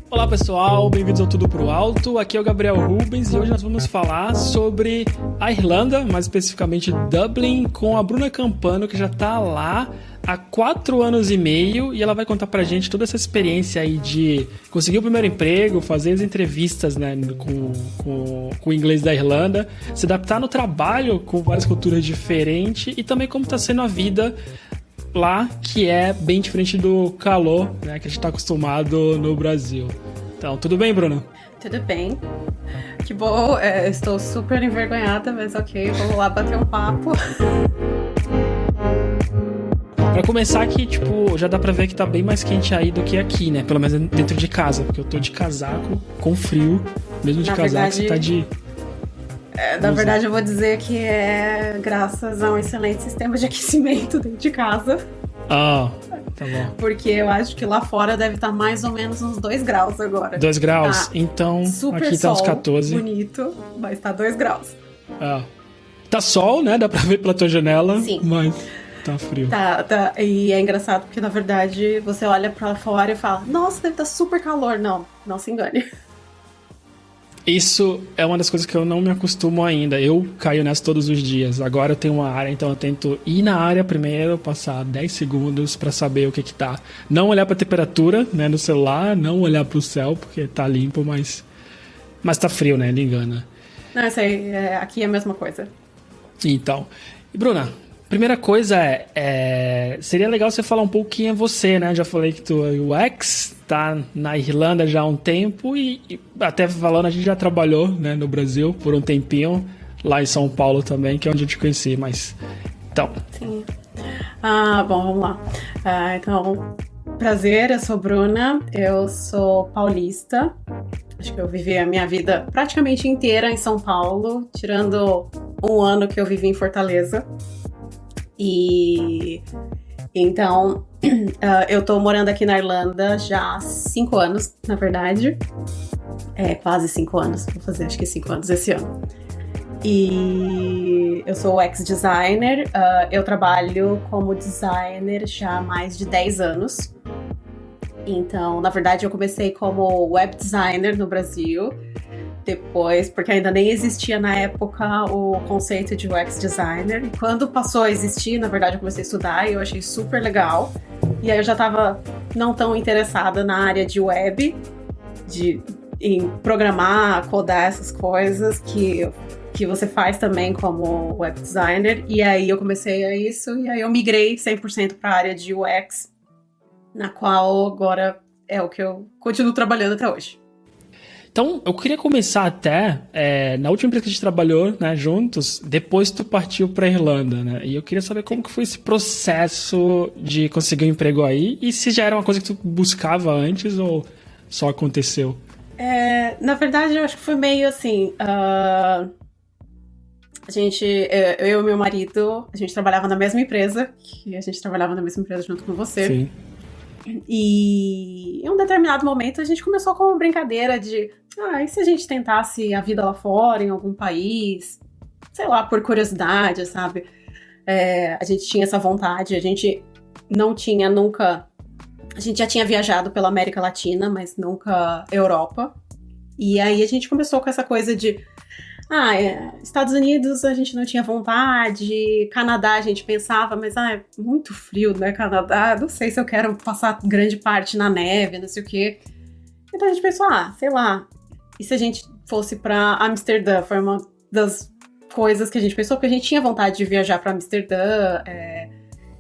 Olá pessoal, bem-vindos ao Tudo Pro Alto, aqui é o Gabriel Rubens e hoje nós vamos falar sobre a Irlanda, mais especificamente Dublin, com a Bruna Campano, que já está lá há 4 anos e meio e ela vai contar pra gente toda essa experiência aí de conseguir o primeiro emprego, fazer as entrevistas, né, com o inglês da Irlanda, se adaptar no trabalho com várias culturas diferentes e também como está sendo a vida lá, que é bem diferente do calor, né, que a gente está acostumado no Brasil. Então, tudo bem, Bruna? Tudo bem. Que bom, estou super envergonhada, mas ok, vamos lá bater um papo. Pra começar aqui, tipo, já dá pra ver que tá bem mais quente aí do que aqui, né? Pelo menos dentro de casa, porque eu tô de casaco, com frio, mesmo de casaco, você tá de... Na verdade, eu vou dizer que é graças a um excelente sistema de aquecimento dentro de casa. Ah, tá bom. Porque eu acho que lá fora deve estar mais ou menos uns 2 graus agora. 2 graus? Tá então, super aqui tá uns sol, 14. bonito, mas tá 2 graus. Ah. Tá sol, né? Dá pra ver pela tua janela. Sim. Mas tá frio. Tá. E é engraçado porque, na verdade, você olha pra fora e fala, nossa, deve estar super calor. Não se engane. Isso é uma das coisas que eu não me acostumo ainda. Eu caio nessa todos os dias. Agora eu tenho uma área, então eu tento ir na área primeiro, passar 10 segundos pra saber o que tá. Não olhar pra temperatura, né, no celular, não olhar pro céu, porque tá limpo, mas tá frio, né, ele engana. Não, isso aí, aqui é a mesma coisa. Então, e Bruna, primeira coisa seria legal você falar um pouquinho você, né? Já falei que tu é UX, tá na Irlanda já há um tempo e até falando, a gente já trabalhou, né, no Brasil por um tempinho, lá em São Paulo também, que é onde eu te conheci, mas... Então... Sim. Bom, vamos lá. Então, prazer, eu sou Bruna, eu sou paulista. Acho que eu vivi a minha vida praticamente inteira em São Paulo, tirando um ano que eu vivi em Fortaleza. E então, eu tô morando aqui na Irlanda já há 5 anos, na verdade. Quase 5 anos, vou fazer acho que 5 anos esse ano. E eu sou UX designer, eu trabalho como designer já há mais de 10 anos. Então, na verdade, eu comecei como web designer no Brasil. Depois, porque ainda nem existia na época o conceito de UX designer. E quando passou a existir, na verdade, eu comecei a estudar e eu achei super legal. E aí eu já estava não tão interessada na área de web, em programar, codar essas coisas que você faz também como web designer. E aí eu comecei a isso e aí eu migrei 100% para a área de UX, na qual agora é o que eu continuo trabalhando até hoje. Então, eu queria começar até, na última empresa que a gente trabalhou, né, juntos, depois tu partiu pra Irlanda, né, e eu queria saber como que foi esse processo de conseguir um emprego aí, e se já era uma coisa que tu buscava antes ou só aconteceu? Na verdade, eu acho que foi meio assim, eu e meu marido, a gente trabalhava na mesma empresa, junto com você. Sim. E em um determinado momento a gente começou com uma brincadeira de e se a gente tentasse a vida lá fora, em algum país, sei lá, por curiosidade, sabe? A gente tinha essa vontade, a gente não tinha nunca... A gente já tinha viajado pela América Latina, mas nunca Europa. E aí a gente começou com essa coisa de Estados Unidos a gente não tinha vontade, Canadá a gente pensava, mas é muito frio, né, Canadá, não sei se eu quero passar grande parte na neve, não sei o quê. Então a gente pensou, sei lá, e se a gente fosse pra Amsterdã? Foi uma das coisas que a gente pensou, porque a gente tinha vontade de viajar pra Amsterdã,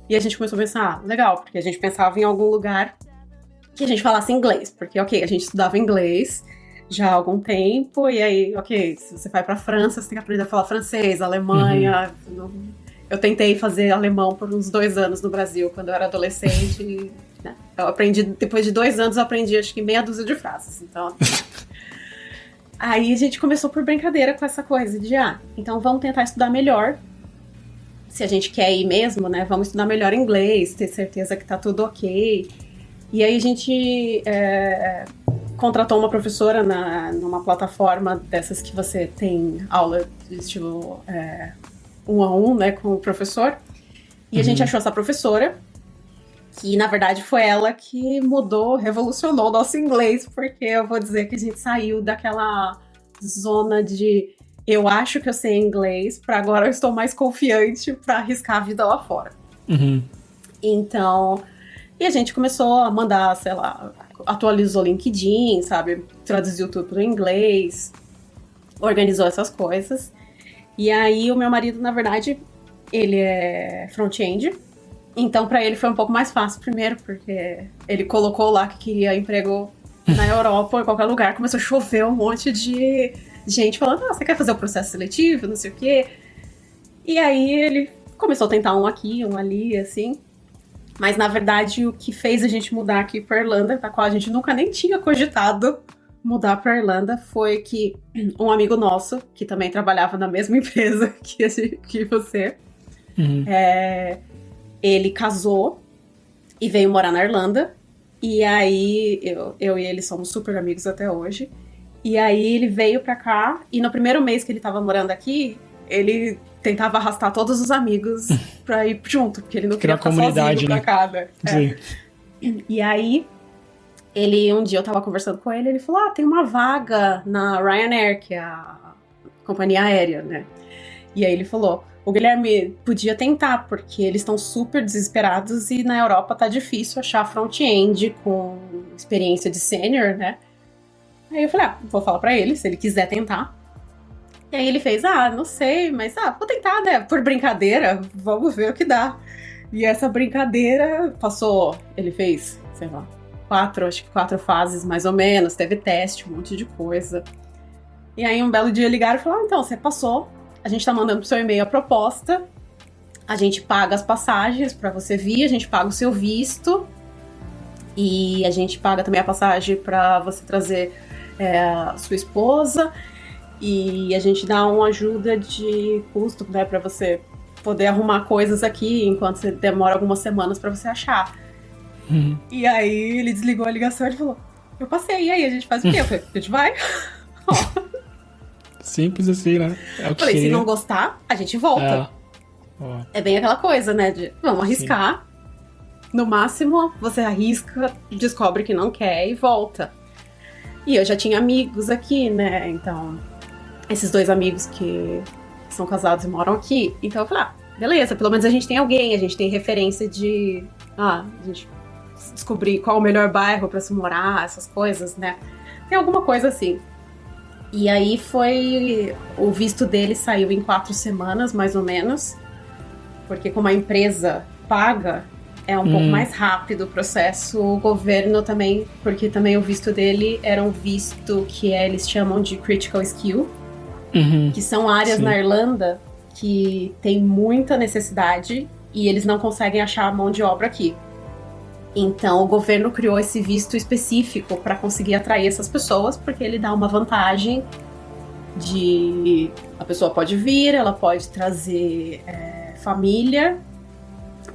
e a gente começou a pensar, legal, porque a gente pensava em algum lugar que a gente falasse inglês, porque ok, a gente estudava inglês já há algum tempo, e aí, ok, se você vai pra França, você tem que aprender a falar francês, Alemanha. Eu tentei fazer alemão por uns 2 anos no Brasil, quando eu era adolescente, e, né, eu aprendi, depois de 2 anos eu aprendi acho que meia dúzia de frases, então... Aí a gente começou por brincadeira com essa coisa de, então vamos tentar estudar melhor, se a gente quer ir mesmo, né, vamos estudar melhor inglês, ter certeza que tá tudo ok. E aí a gente contratou uma professora numa plataforma dessas que você tem aula de estilo 1-a-1, né, com o professor. E a gente achou essa professora, Que, na verdade, foi ela que mudou, revolucionou o nosso inglês, porque eu vou dizer que a gente saiu daquela zona de eu acho que eu sei inglês, para agora eu estou mais confiante para arriscar a vida lá fora. Uhum. Então, e a gente começou a mandar, sei lá, atualizou o LinkedIn, sabe? Traduziu tudo para o inglês, organizou essas coisas. E aí o meu marido, na verdade, ele é front-end. Então, para ele foi um pouco mais fácil, primeiro, porque ele colocou lá que queria emprego na Europa ou em qualquer lugar. Começou a chover um monte de gente falando, você quer fazer o processo seletivo, não sei o quê. E aí ele começou a tentar um aqui, um ali, assim. Mas, na verdade, o que fez a gente mudar aqui para Irlanda, da qual a gente nunca nem tinha cogitado mudar para Irlanda, foi que um amigo nosso, que também trabalhava na mesma empresa que você, ele casou e veio morar na Irlanda. E aí, eu e ele somos super amigos até hoje. E aí, ele veio pra cá. E no primeiro mês que ele tava morando aqui, ele tentava arrastar todos os amigos pra ir junto. Porque ele não queria ficar sozinho pra cá, né? Sim. E aí, um dia eu tava conversando com ele. Ele falou, tem uma vaga na Ryanair, que é a companhia aérea, né? E aí ele falou, o Guilherme podia tentar, porque eles estão super desesperados e na Europa tá difícil achar front-end com experiência de sênior, né? Aí eu falei, vou falar pra ele, se ele quiser tentar. E aí ele fez, não sei, mas vou tentar, né? Por brincadeira, vamos ver o que dá. E essa brincadeira passou, ele fez, sei lá, 4 fases mais ou menos, teve teste, um monte de coisa. E aí um belo dia ligaram e falaram, então, você passou. A gente tá mandando pro seu e-mail a proposta, a gente paga as passagens pra você vir, a gente paga o seu visto e a gente paga também a passagem pra você trazer a sua esposa e a gente dá uma ajuda de custo, né, pra você poder arrumar coisas aqui enquanto você demora algumas semanas pra você achar. E aí ele desligou a ligação e falou, eu passei, e aí a gente faz o quê? Eu falei, a gente vai? Simples assim, né? É o que falei, se não gostar, a gente volta. É bem aquela coisa, né? De vamos arriscar. Sim. No máximo, você arrisca, descobre que não quer e volta. E eu já tinha amigos aqui, né? Então, esses 2 amigos que são casados e moram aqui. Então eu falei, beleza, pelo menos a gente tem alguém, a gente tem referência de... a gente descobrir qual o melhor bairro pra se morar, essas coisas, né? Tem alguma coisa assim. E aí o visto dele saiu em 4 semanas, mais ou menos, porque como a empresa paga, é um pouco mais rápido o processo. O governo também, porque também o visto dele era um visto que eles chamam de critical skill, que são áreas na Irlanda que tem muita necessidade e eles não conseguem achar mão de obra aqui. Então, o governo criou esse visto específico para conseguir atrair essas pessoas, porque ele dá uma vantagem de... A pessoa pode vir, ela pode trazer família,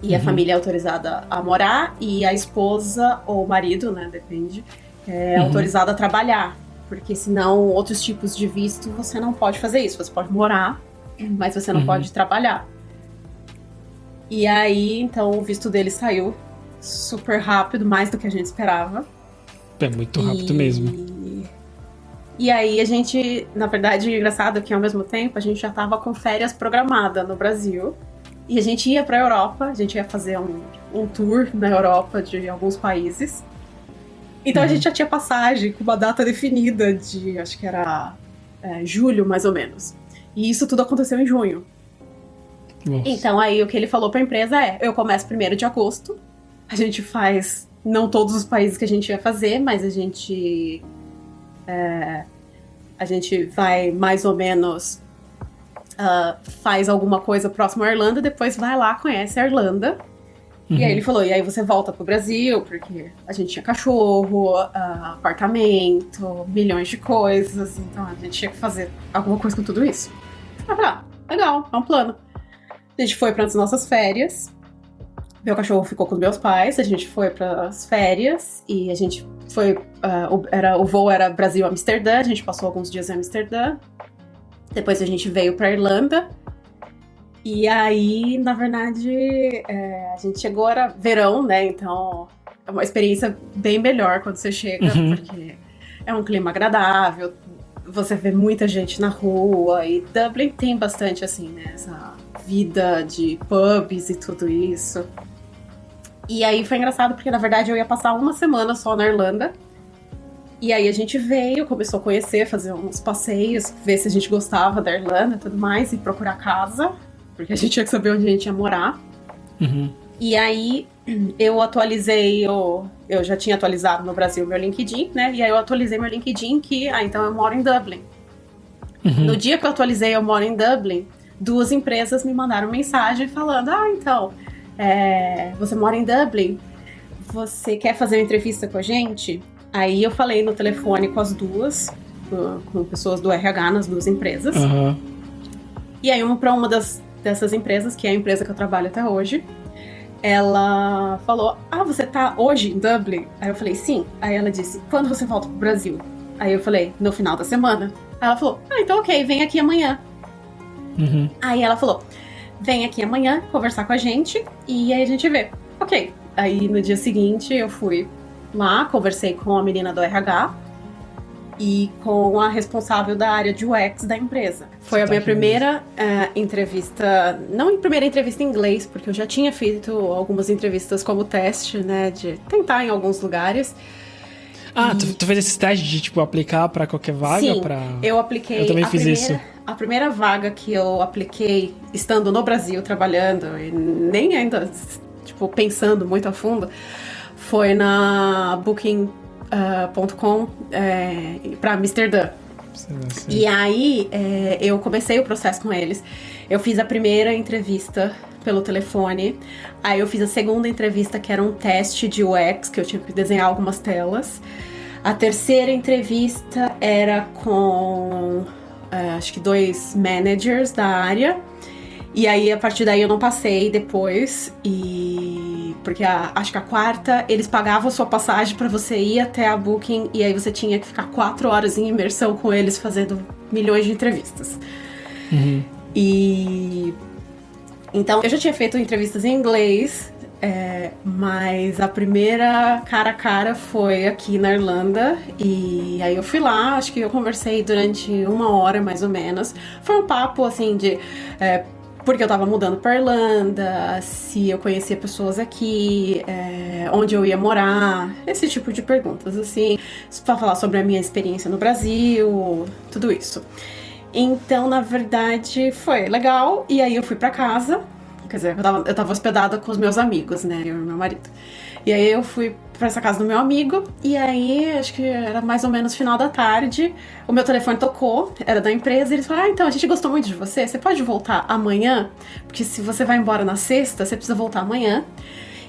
e a família é autorizada a morar, e a esposa ou o marido, né, depende, é autorizada a trabalhar. Porque senão, outros tipos de visto, você não pode fazer isso. Você pode morar, mas você não pode trabalhar. E aí, então, o visto dele saiu super rápido, mais do que a gente esperava. É muito rápido mesmo. E aí a gente, na verdade, engraçado que ao mesmo tempo a gente já tava com férias programada no Brasil. E a gente ia pra Europa, a gente ia fazer um tour na Europa de alguns países. Então a gente já tinha passagem com uma data definida de, acho que era julho, mais ou menos. E isso tudo aconteceu em junho. Nossa. Então aí o que ele falou pra empresa eu começo 1º de agosto. A gente faz, não todos os países que a gente ia fazer, mas a gente vai mais ou menos, faz alguma coisa próximo à Irlanda, depois vai lá, conhece a Irlanda. E aí ele falou, e aí você volta pro Brasil, porque a gente tinha cachorro, apartamento, milhões de coisas, então a gente tinha que fazer alguma coisa com tudo isso. Eu falei, legal, é um plano. A gente foi para as nossas férias. Meu cachorro ficou com os meus pais, a gente foi para as férias e a gente foi... o voo era Brasil-Amsterdã, a gente passou alguns dias em Amsterdã. Depois a gente veio para Irlanda. E aí, na verdade, a gente chegou, era verão, né? Então é uma experiência bem melhor quando você chega, porque é um clima agradável, você vê muita gente na rua, e Dublin tem bastante, assim, né? Essa vida de pubs e tudo isso. E aí foi engraçado, porque na verdade eu ia passar uma semana só na Irlanda. E aí a gente veio, começou a conhecer, fazer uns passeios, ver se a gente gostava da Irlanda e tudo mais, e procurar casa, porque a gente tinha que saber onde a gente ia morar. E aí eu atualizei, eu já tinha atualizado no Brasil meu LinkedIn, né? E aí eu atualizei meu LinkedIn que, então eu moro em Dublin. No dia que eu atualizei eu moro em Dublin, 2 empresas me mandaram mensagem falando, então, você mora em Dublin, você quer fazer uma entrevista com a gente? Aí eu falei no telefone com as duas, com pessoas do RH nas 2 empresas. E aí para uma dessas empresas, que é a empresa que eu trabalho até hoje, ela falou, você tá hoje em Dublin? Aí eu falei, sim. Aí ela disse, quando você volta pro Brasil? Aí eu falei, no final da semana. Aí ela falou, então ok, vem aqui amanhã. Aí ela falou, vem aqui amanhã conversar com a gente e aí a gente vê. Ok. Aí no dia seguinte eu fui lá, conversei com a menina do RH e com a responsável da área de UX da empresa. Foi a minha primeira entrevista, não em primeira entrevista em inglês, porque eu já tinha feito algumas entrevistas como teste, né, de tentar em alguns lugares. Tu fez esse teste de, tipo, aplicar pra qualquer vaga? Sim, eu apliquei. Eu também fiz isso. A primeira vaga que eu apliquei, estando no Brasil, trabalhando, e nem ainda, tipo, pensando muito a fundo, foi na Booking.com para Amsterdã. E aí eu comecei o processo com eles. Eu fiz a primeira entrevista pelo telefone. Aí eu fiz a segunda entrevista, que era um teste de UX, que eu tinha que desenhar algumas telas. A terceira entrevista era com acho que 2 managers da área. E aí a partir daí eu não passei depois. Porque acho que a quarta, eles pagavam a sua passagem pra você ir até a Booking, e aí você tinha que ficar 4 horas em imersão com eles, fazendo milhões de entrevistas. E então eu já tinha feito entrevistas em inglês, mas a primeira cara a cara foi aqui na Irlanda. E aí eu fui lá, acho que eu conversei durante 1 hora mais ou menos. Foi um papo assim de porque eu tava mudando pra Irlanda, se eu conhecia pessoas aqui, onde eu ia morar, esse tipo de perguntas, assim, pra falar sobre a minha experiência no Brasil, tudo isso. Então, na verdade, foi legal, e aí eu fui pra casa, quer dizer, eu tava hospedada com os meus amigos, né, eu e meu marido. E aí eu fui pra essa casa do meu amigo, e aí, acho que era mais ou menos final da tarde, o meu telefone tocou, era da empresa, e eles falaram, então, a gente gostou muito de você, você pode voltar amanhã? Porque se você vai embora na sexta, você precisa voltar amanhã.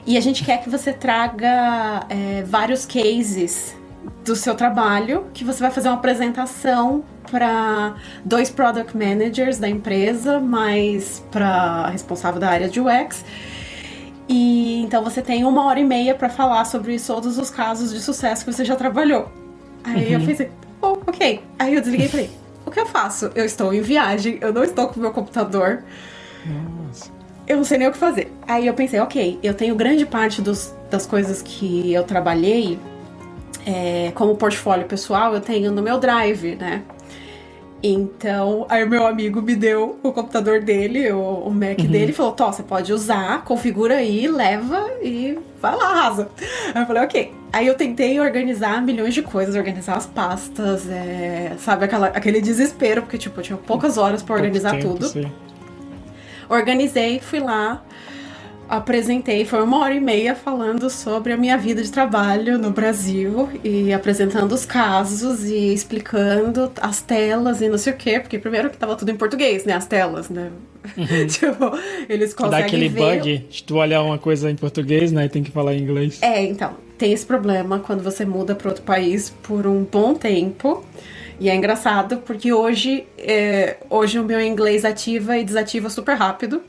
E a gente quer que você traga vários cases do seu trabalho, que você vai fazer uma apresentação para 2 product managers da empresa, mais para responsável da área de UX. E então você tem 1h30 para falar sobre todos os casos de sucesso que você já trabalhou. Aí eu pensei, ok. Aí eu desliguei e falei, o que eu faço? Eu estou em viagem, eu não estou com o meu computador. Nossa. Eu não sei nem o que fazer. Aí eu pensei, ok, eu tenho grande parte das coisas que eu trabalhei como portfólio pessoal, eu tenho no meu Drive, né? Então, aí o meu amigo me deu o computador dele, o Mac dele, e falou, você pode usar, configura aí, leva e vai lá, arrasa. Aí eu falei, ok. Aí eu tentei organizar milhões de coisas, organizar as pastas, sabe, aquele desespero, porque, tipo, eu tinha poucas horas pra organizar tudo. Sim. Organizei, fui lá, apresentei, foi 1h30 falando sobre a minha vida de trabalho no Brasil e apresentando os casos e explicando as telas e não sei o quê, porque primeiro que tava tudo em português, né, as telas, né, tipo, eles conseguem dá aquele ver... bug de tu olhar uma coisa em português, né, e tem que falar em inglês. Então, tem esse problema quando você muda para outro país por um bom tempo. E é engraçado porque hoje o meu inglês ativa e desativa super rápido.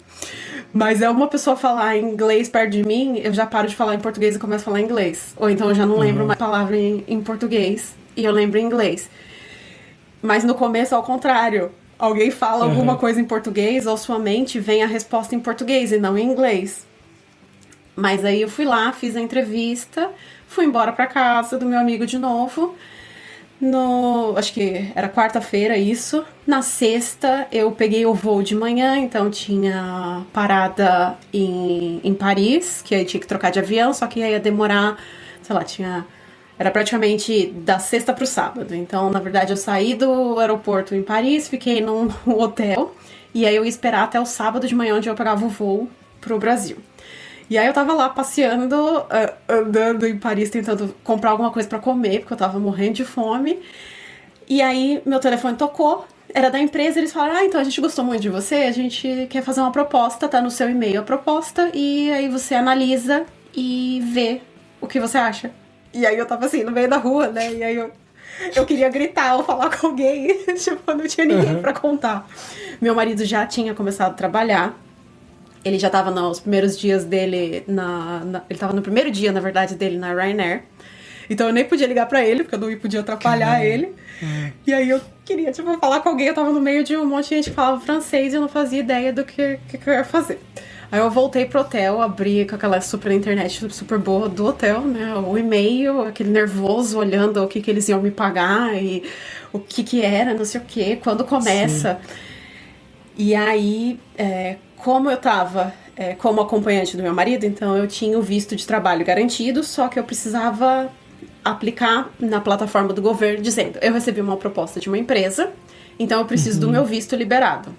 Mas uma pessoa falar inglês perto de mim, eu já paro de falar em português e começo a falar inglês. Ou então eu já não lembro mais palavra em português e eu lembro em inglês. Mas no começo, ao contrário. alguém fala alguma coisa em português, ou sua mente vem a resposta em português e não em inglês. Mas aí eu fui lá, fiz a entrevista, fui embora pra casa do meu amigo de novo. Acho que era quarta-feira isso. Na sexta eu peguei o voo de manhã, então tinha parada em Paris, que aí tinha que trocar de avião, só que aí ia demorar, sei lá, era praticamente da sexta pro sábado. Então, na verdade, eu saí do aeroporto em Paris, fiquei num hotel, e aí eu ia esperar até o sábado de manhã, onde eu pegava o voo pro Brasil. E aí eu tava lá passeando, andando em Paris, tentando comprar alguma coisa pra comer, porque eu tava morrendo de fome. E aí meu telefone tocou, era da empresa, eles falaram, então a gente gostou muito de você, a gente quer fazer uma proposta, tá no seu e-mail a proposta, e aí você analisa e vê o que você acha. E aí eu tava assim, no meio da rua, né, e aí eu queria gritar ou falar com alguém, tipo, não tinha ninguém pra contar. Meu marido já tinha começado a trabalhar. Ele já tava nos primeiros dias dele ele tava no primeiro dia, na verdade, dele na Ryanair. Então eu nem podia ligar pra ele, porque eu não podia atrapalhar ele. E aí eu queria, tipo, falar com alguém. Eu tava no meio de um monte de gente que falava francês e eu não fazia ideia do que eu ia fazer. Aí eu voltei pro hotel, abri com aquela super internet super boa do hotel, né? O e-mail, aquele nervoso, olhando o que eles iam me pagar e o que era, não sei o quê, quando começa. Sim. E aí, como eu tava como acompanhante do meu marido, então eu tinha o visto de trabalho garantido, só que eu precisava aplicar na plataforma do governo dizendo, eu recebi uma proposta de uma empresa, então eu preciso do meu visto liberado.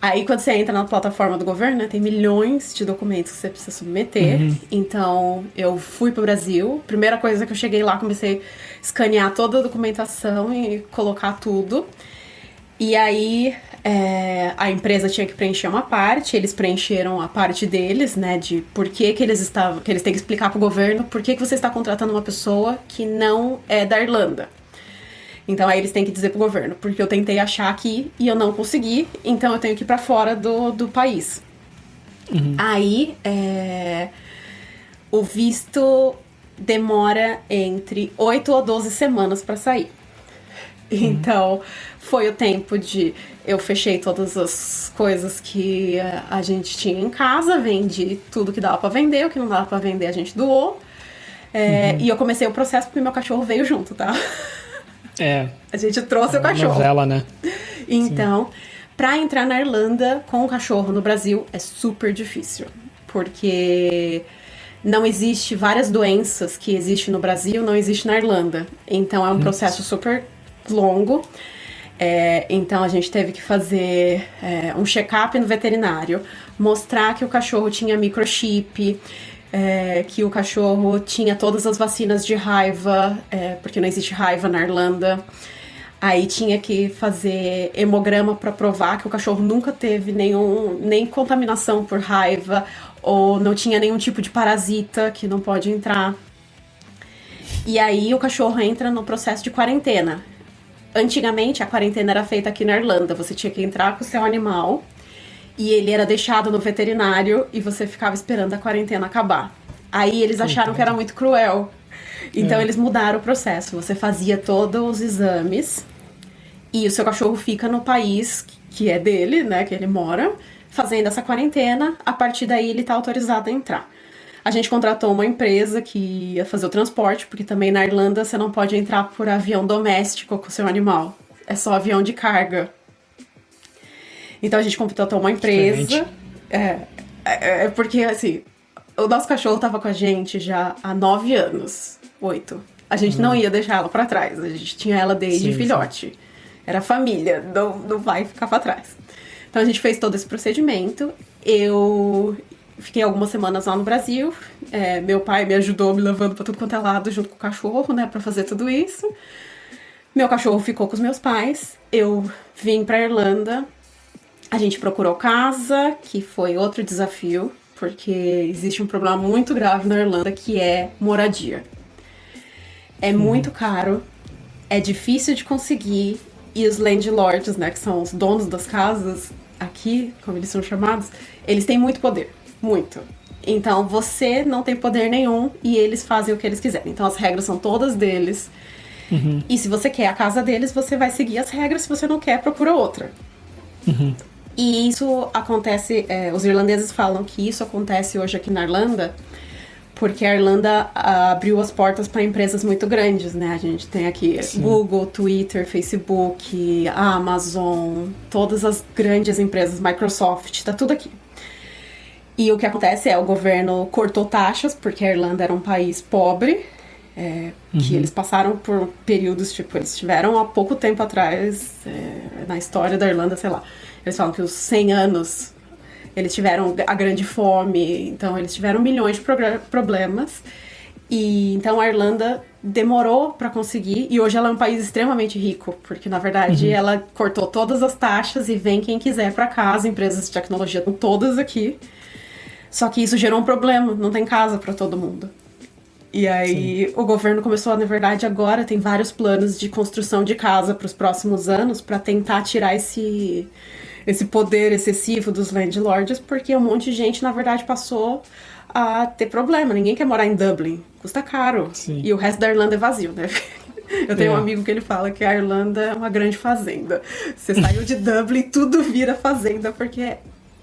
Aí quando você entra na plataforma do governo, né, tem milhões de documentos que você precisa submeter. Então eu fui pro Brasil, primeira coisa que eu cheguei lá, comecei a escanear toda a documentação e colocar tudo. E aí a empresa tinha que preencher uma parte, eles preencheram a parte deles, né, de por que eles têm que explicar pro governo por que você está contratando uma pessoa que não é da Irlanda. Então aí eles têm que dizer pro governo, porque eu tentei achar aqui e eu não consegui, então eu tenho que ir pra fora do país. Aí o visto demora entre 8 ou 12 semanas pra sair. Então, foi o tempo de... Eu fechei todas as coisas que a gente tinha em casa, vendi tudo que dava pra vender, o que não dava pra vender a gente doou. E eu comecei o processo porque meu cachorro veio junto, tá? A gente trouxe o cachorro. Novela, né? Então, pra entrar na Irlanda com o cachorro no Brasil é super difícil. Porque não existe várias doenças que existem no Brasil, não existe na Irlanda. Então, é um processo super longo. Então a gente teve que fazer um check-up no veterinário, mostrar que o cachorro tinha microchip, que o cachorro tinha todas as vacinas de raiva, porque não existe raiva na Irlanda. Aí tinha que fazer hemograma para provar que o cachorro nunca teve nem contaminação por raiva, ou não tinha nenhum tipo de parasita que não pode entrar. E aí o cachorro entra no processo de quarentena. Antigamente, a quarentena era feita aqui na Irlanda. Você tinha que entrar com o seu animal e ele era deixado no veterinário e você ficava esperando a quarentena acabar. Aí eles acharam que era muito cruel. Então eles mudaram o processo. Você fazia todos os exames e o seu cachorro fica no país que é dele, né, que ele mora, fazendo essa quarentena. A partir daí ele tá autorizado a entrar. A gente contratou uma empresa que ia fazer o transporte, porque também na Irlanda você não pode entrar por avião doméstico com o seu animal. É só avião de carga. Então a gente contratou uma empresa. Porque, assim, o nosso cachorro tava com a gente já há 9 anos. 8. A gente não ia deixar ela pra trás. A gente tinha ela desde filhote. Sim. Era família, não vai ficar pra trás. Então a gente fez todo esse procedimento. Eu fiquei algumas semanas lá no Brasil. Meu pai me ajudou me levando pra tudo quanto é lado junto com o cachorro, né, pra fazer tudo isso. Meu cachorro ficou com os meus pais. Eu vim pra Irlanda. A gente procurou casa, que foi outro desafio, porque existe um problema muito grave na Irlanda, que é moradia. É muito caro, é difícil de conseguir, e os landlords, né, que são os donos das casas, aqui, como eles são chamados, eles têm muito poder. Muito. Então você não tem poder nenhum e eles fazem o que eles quiserem. Então as regras são todas deles. E se você quer a casa deles, você vai seguir as regras. Se você não quer, procura outra. E isso acontece... os irlandeses falam que isso acontece hoje aqui na Irlanda porque a Irlanda abriu as portas para empresas muito grandes, né? A gente tem aqui Google, Twitter, Facebook, Amazon, todas as grandes empresas, Microsoft, tá tudo aqui. E o que acontece o governo cortou taxas, porque a Irlanda era um país pobre, que eles passaram por períodos, tipo, eles tiveram há pouco tempo atrás, na história da Irlanda, sei lá, eles falam que os 100 anos... Eles tiveram a grande fome, então eles tiveram milhões de problemas. E então a Irlanda demorou para conseguir, e hoje ela é um país extremamente rico, porque na verdade ela cortou todas as taxas e vem quem quiser para cá, as empresas de tecnologia estão todas aqui. Só que isso gerou um problema, não tem casa para todo mundo. E aí o governo começou, na verdade, agora tem vários planos de construção de casa para os próximos anos para tentar tirar esse poder excessivo dos landlords, porque um monte de gente, na verdade, passou a ter problema. Ninguém quer morar em Dublin. Custa caro. Sim. E o resto da Irlanda é vazio, né? Eu tenho um amigo que ele fala que a Irlanda é uma grande fazenda. Você saiu de Dublin, tudo vira fazenda, porque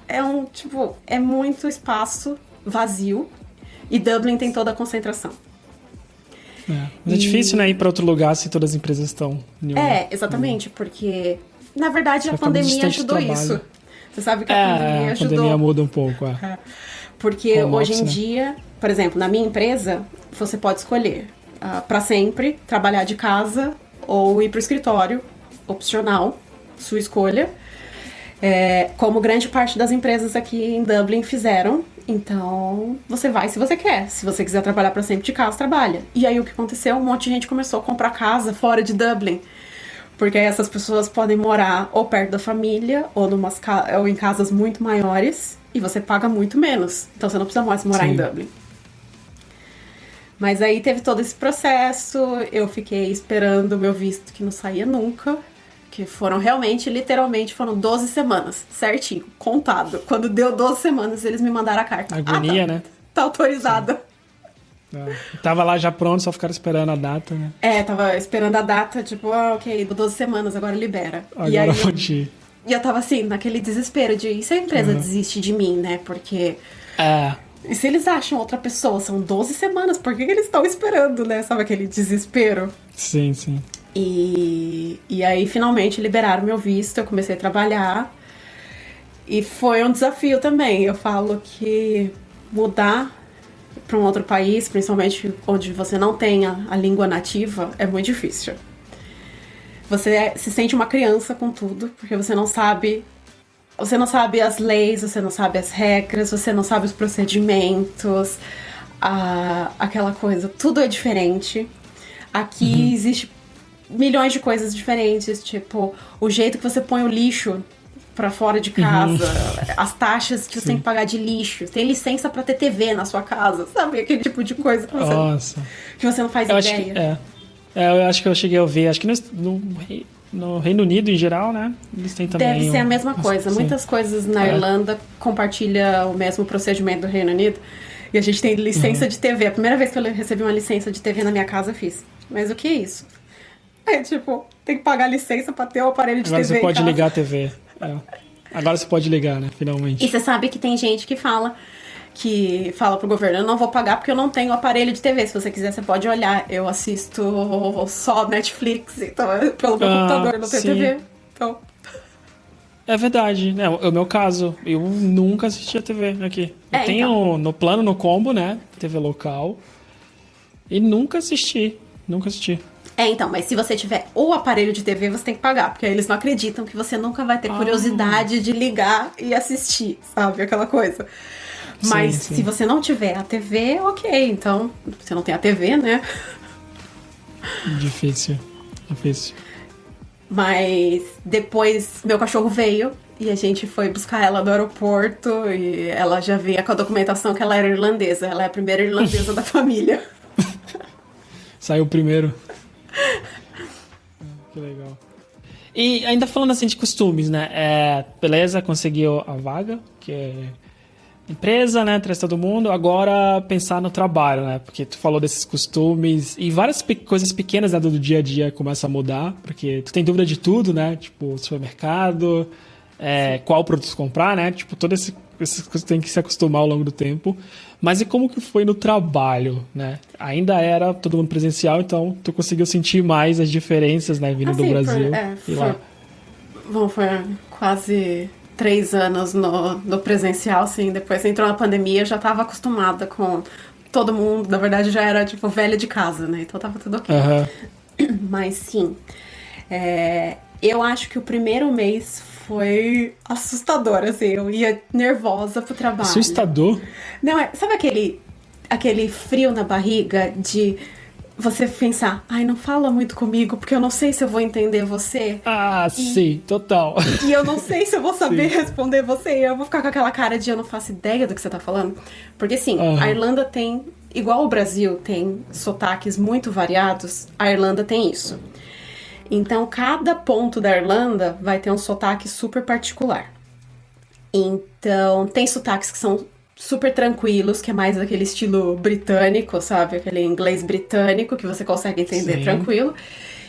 é muito espaço vazio e Dublin tem toda a concentração. Mas é difícil, né, ir para outro lugar se todas as empresas estão... Exatamente, porque... Na verdade, a pandemia ajudou isso. Você sabe que a pandemia ajudou. A pandemia muda um pouco, Porque hoje em dia, por exemplo, na minha empresa, você pode escolher para sempre trabalhar de casa ou ir para o escritório, opcional, sua escolha. Como grande parte das empresas aqui em Dublin fizeram. Então, você vai se você quer. Se você quiser trabalhar para sempre de casa, trabalha. E aí o que aconteceu? Um monte de gente começou a comprar casa fora de Dublin. Porque aí essas pessoas podem morar ou perto da família, ou em casas muito maiores, e você paga muito menos. Então você não precisa mais morar em Dublin. Mas aí teve todo esse processo, eu fiquei esperando o meu visto que não saía nunca, que foram realmente, literalmente, foram 12 semanas, certinho, contado. Quando deu 12 semanas, eles me mandaram a carta. Agonia, né? Tá autorizada. Tava lá já pronto, só ficaram esperando a data, né? Tava esperando a data, tipo, ok, 12 semanas, agora libera. Agora pode ir. E eu tava assim, naquele desespero de, e se a empresa desiste de mim, né? Porque... E se eles acham outra pessoa, são 12 semanas, por que eles estão esperando, né? Sabe aquele desespero? Sim, sim. E aí, finalmente, liberaram meu visto, eu comecei a trabalhar. E foi um desafio também. Eu falo que mudar para um outro país, principalmente onde você não tem a língua nativa, é muito difícil. Você se sente uma criança com tudo, porque você não sabe as leis, você não sabe as regras, você não sabe os procedimentos, aquela coisa, tudo é diferente. Aqui existe milhões de coisas diferentes, tipo, o jeito que você põe o lixo pra fora de casa, as taxas que você tem que pagar de lixo, tem licença pra ter TV na sua casa, sabe? Aquele tipo de coisa que você não faz ideia. Eu acho que eu cheguei a ouvir, acho que no Reino Unido em geral, né? Eles têm também... Deve ser a mesma coisa. Muitas coisas na Irlanda compartilham o mesmo procedimento do Reino Unido. E a gente tem licença de TV. A primeira vez que eu recebi uma licença de TV na minha casa, eu fiz. Mas o que é isso? Tem que pagar licença pra ter o aparelho de Agora TV. Agora você pode ligar a TV. Agora você pode ligar, né? Finalmente. E você sabe que tem gente que fala pro governo, eu não vou pagar porque eu não tenho aparelho de TV. Se você quiser, você pode olhar. Eu assisto só Netflix, então pelo meu computador eu não tenho TV. Então... É verdade, né? É o meu caso. Eu nunca assisti a TV aqui. Eu tenho no plano, no combo, né? TV local. E nunca assisti. Então, mas se você tiver o aparelho de TV, você tem que pagar, porque aí eles não acreditam que você nunca vai ter curiosidade de ligar e assistir, sabe? Aquela coisa. Mas se você não tiver a TV, ok. Então, você não tem a TV, né? Difícil. Mas depois meu cachorro veio e a gente foi buscar ela no aeroporto e ela já veio com a documentação que ela era irlandesa. Ela é a primeira irlandesa da família. Saiu primeiro. Que legal. E ainda falando assim de costumes, né? Beleza, conseguiu a vaga, que empresa, né, traz todo mundo, agora pensar no trabalho, né, porque tu falou desses costumes e várias coisas pequenas, né, do dia a dia começam a mudar, porque tu tem dúvida de tudo, né, tipo, supermercado, qual produto comprar, né, tipo, todas essas coisas tem que se acostumar ao longo do tempo, mas e como que foi no trabalho, né, ainda era todo mundo presencial, então tu conseguiu sentir mais as diferenças, né, vindo do Brasil e lá. Bom, foi quase 3 anos no presencial, sim. Depois entrou na pandemia, eu já estava acostumada com todo mundo. Na verdade, já era, tipo, velha de casa, né? Então tava tudo ok. Mas, sim. Eu acho que o primeiro mês foi assustador, assim. Eu ia nervosa pro trabalho. Assustador? Não, sabe aquele frio na barriga de você pensar, ai, não fala muito comigo, porque eu não sei se eu vou entender você. Sim, total. E eu não sei se eu vou saber responder você. E eu vou ficar com aquela cara de eu não faço ideia do que você tá falando. Porque, sim, a Irlanda tem, igual o Brasil tem sotaques muito variados, a Irlanda tem isso. Então, cada ponto da Irlanda vai ter um sotaque super particular. Então, tem sotaques que são super tranquilos, que é mais aquele estilo britânico, sabe? Aquele inglês britânico que você consegue entender tranquilo.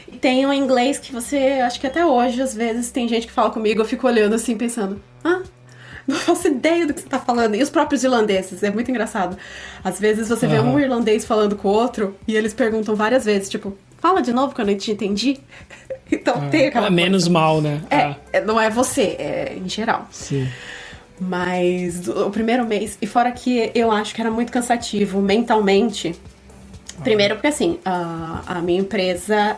E tem um inglês que você, acho que até hoje, às vezes, tem gente que fala comigo, eu fico olhando assim, pensando, não faço ideia do que você tá falando. E os próprios irlandeses, é muito engraçado. Às vezes você vê um irlandês falando com o outro e eles perguntam várias vezes, tipo, fala de novo que eu não te entendi. Então tem aquela coisa. Menos mal, né? Não é você, é em geral. Sim. Mas o primeiro mês, e fora que eu acho que era muito cansativo mentalmente. Primeiro porque, assim, a minha empresa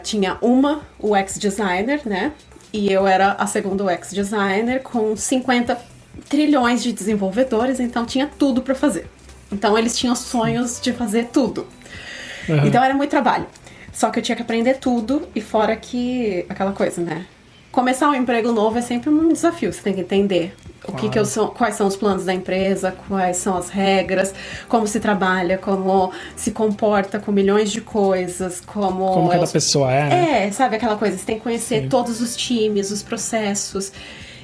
tinha uma UX designer, né? E eu era a segunda UX designer com 50 trilhões de desenvolvedores, então tinha tudo pra fazer. Então eles tinham sonhos de fazer tudo. Então era muito trabalho. Só que eu tinha que aprender tudo, e fora que aquela coisa, né? Começar um emprego novo é sempre um desafio, você tem que entender quais são os planos da empresa, quais são as regras, como se trabalha, como se comporta com milhões de coisas, como cada pessoa é, né? Sabe aquela coisa, você tem que conhecer todos os times, os processos.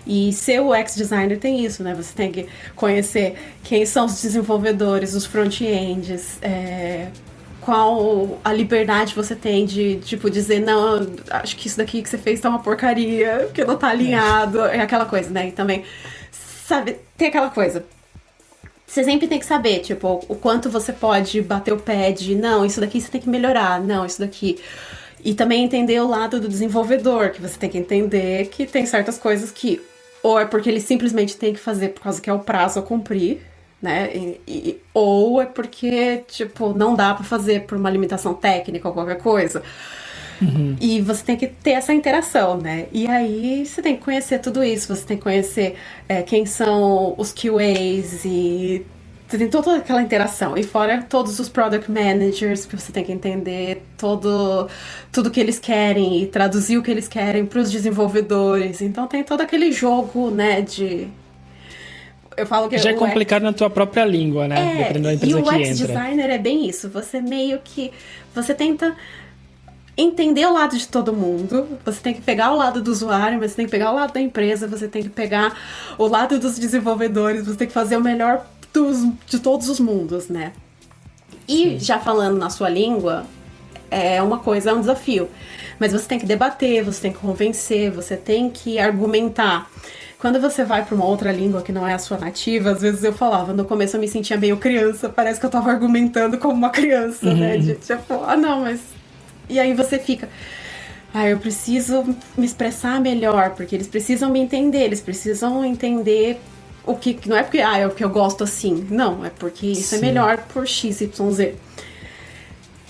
E ser o UX designer tem isso, né? Você tem que conhecer quem são os desenvolvedores, os front-ends, qual a liberdade você tem de, tipo, dizer, não, acho que isso daqui que você fez tá uma porcaria, porque não tá alinhado, é aquela coisa, né? E também, sabe, tem aquela coisa. Você sempre tem que saber, tipo, o quanto você pode bater o pé de, não, isso daqui você tem que melhorar, não, isso daqui... E também entender o lado do desenvolvedor, que você tem que entender que tem certas coisas que ou é porque ele simplesmente tem que fazer por causa que é o prazo a cumprir, né? Ou é porque, tipo, não dá pra fazer por uma limitação técnica ou qualquer coisa. E você tem que ter essa interação, né? E aí você tem que conhecer tudo isso, você tem que conhecer quem são os QAs e você tem toda aquela interação. E fora todos os product managers que você tem que entender tudo que eles querem e traduzir o que eles querem para os desenvolvedores. Então tem todo aquele jogo, né, de... Eu falo que já é complicado na tua própria língua, né? Dependendo da empresa que entra. E o UX designer é bem isso. Você meio que... Você tenta entender o lado de todo mundo. Você tem que pegar o lado do usuário, mas você tem que pegar o lado da empresa, você tem que pegar o lado dos desenvolvedores, você tem que fazer o melhor de todos os mundos, né? E já falando na sua língua, é um desafio. Mas você tem que debater, você tem que convencer, você tem que argumentar. Quando você vai para uma outra língua que não é a sua nativa, às vezes eu falava, no começo eu me sentia meio criança, parece que eu tava argumentando como uma criança, né? De tipo, não, mas... E aí você fica... eu preciso me expressar melhor, porque eles precisam me entender, eles precisam entender... O que não é porque, é porque eu gosto assim. Não, é porque isso é melhor por X, Y, Z.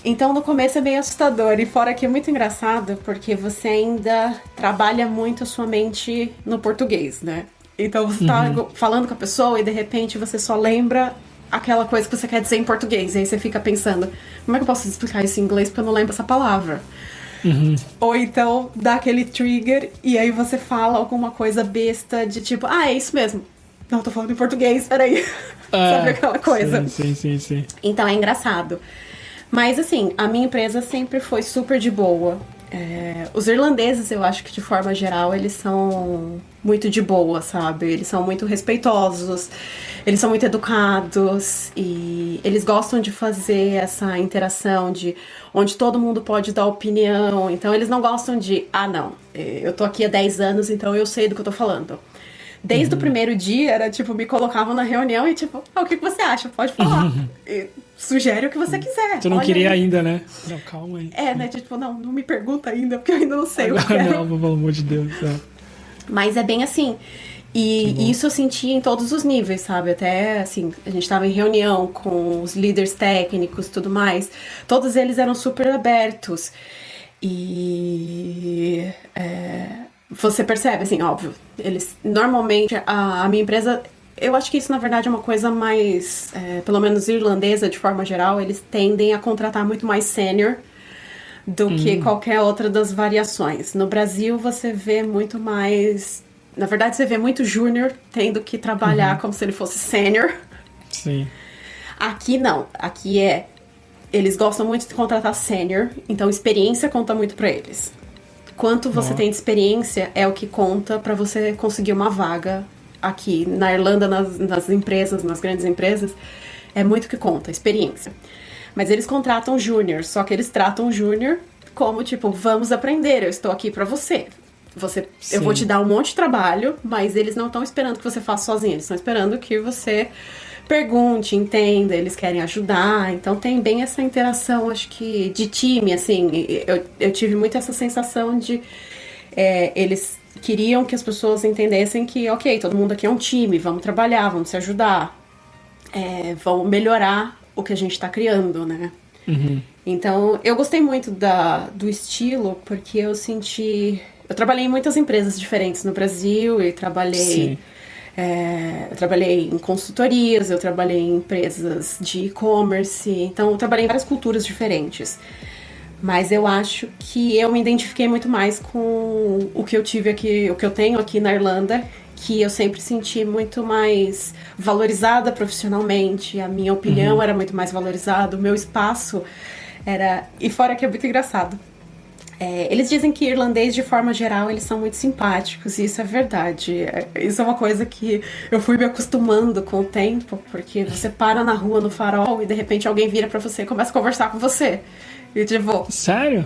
Então, no começo é bem assustador. E fora que é muito engraçado, porque você ainda trabalha muito a sua mente no português, né? Então, você tá falando com a pessoa e, de repente, você só lembra aquela coisa que você quer dizer em português. E aí você fica pensando, como é que eu posso explicar isso em inglês porque eu não lembro essa palavra? Ou então, dá aquele trigger e aí você fala alguma coisa besta de tipo, é isso mesmo. Não, tô falando em português, peraí. Sabe aquela coisa? Sim. Então é engraçado. Mas assim, a minha empresa sempre foi super de boa. Os irlandeses, eu acho que de forma geral, eles são muito de boa, sabe? Eles são muito respeitosos, eles são muito educados e eles gostam de fazer essa interação de onde todo mundo pode dar opinião. Então eles não gostam de, não, eu tô aqui há 10 anos, então eu sei do que eu tô falando. Desde o primeiro dia, era tipo, me colocavam na reunião e tipo, o que você acha? Pode falar. Sugere o que você quiser. Tu não olha queria aí. ainda, né? Não, calma aí. Né? Tipo, não me pergunta ainda, porque eu ainda não sei o que Agora quero. não, pelo amor de Deus. Mas é bem assim. E isso eu senti em todos os níveis, sabe? Até, assim, a gente tava em reunião com os líderes técnicos e tudo mais. Todos eles eram super abertos. E... você percebe, assim, óbvio. Eles, normalmente, a minha empresa... Eu acho que isso, na verdade, é uma coisa mais... pelo menos irlandesa, de forma geral. Eles tendem a contratar muito mais sênior do que qualquer outra das variações. No Brasil, você vê muito mais... Na verdade, você vê muito júnior tendo que trabalhar como se ele fosse sênior. Sim. Aqui, não. Aqui eles gostam muito de contratar sênior, então experiência conta muito pra eles. Quanto você tem de experiência é o que conta pra você conseguir uma vaga aqui. Na Irlanda, nas empresas, nas grandes empresas, é muito o que conta, experiência. Mas eles contratam júnior, só que eles tratam júnior como, tipo, vamos aprender, eu estou aqui pra você. Eu vou te dar um monte de trabalho, mas eles não estão esperando que você faça sozinho, eles estão esperando que você pergunte, entenda, eles querem ajudar. Então tem bem essa interação, acho que, de time, assim. Eu tive muito essa sensação de... eles queriam que as pessoas entendessem que, ok, todo mundo aqui é um time, vamos trabalhar, vamos se ajudar. Vamos melhorar o que a gente está criando, né? Então, eu gostei muito do estilo, porque eu senti... Eu trabalhei em muitas empresas diferentes no Brasil e trabalhei em consultorias, eu trabalhei em empresas de e-commerce, então eu trabalhei em várias culturas diferentes. Mas eu acho que eu me identifiquei muito mais com o que eu tive aqui, o que eu tenho aqui na Irlanda, que eu sempre senti muito mais valorizada profissionalmente, a minha opinião era muito mais valorizada, o meu espaço era... E fora que é muito engraçado. Eles dizem que irlandês, de forma geral, eles são muito simpáticos, e isso é verdade. Isso é uma coisa que eu fui me acostumando com o tempo, porque você para na rua, no farol, e de repente alguém vira pra você e começa a conversar com você. E tipo... Sério?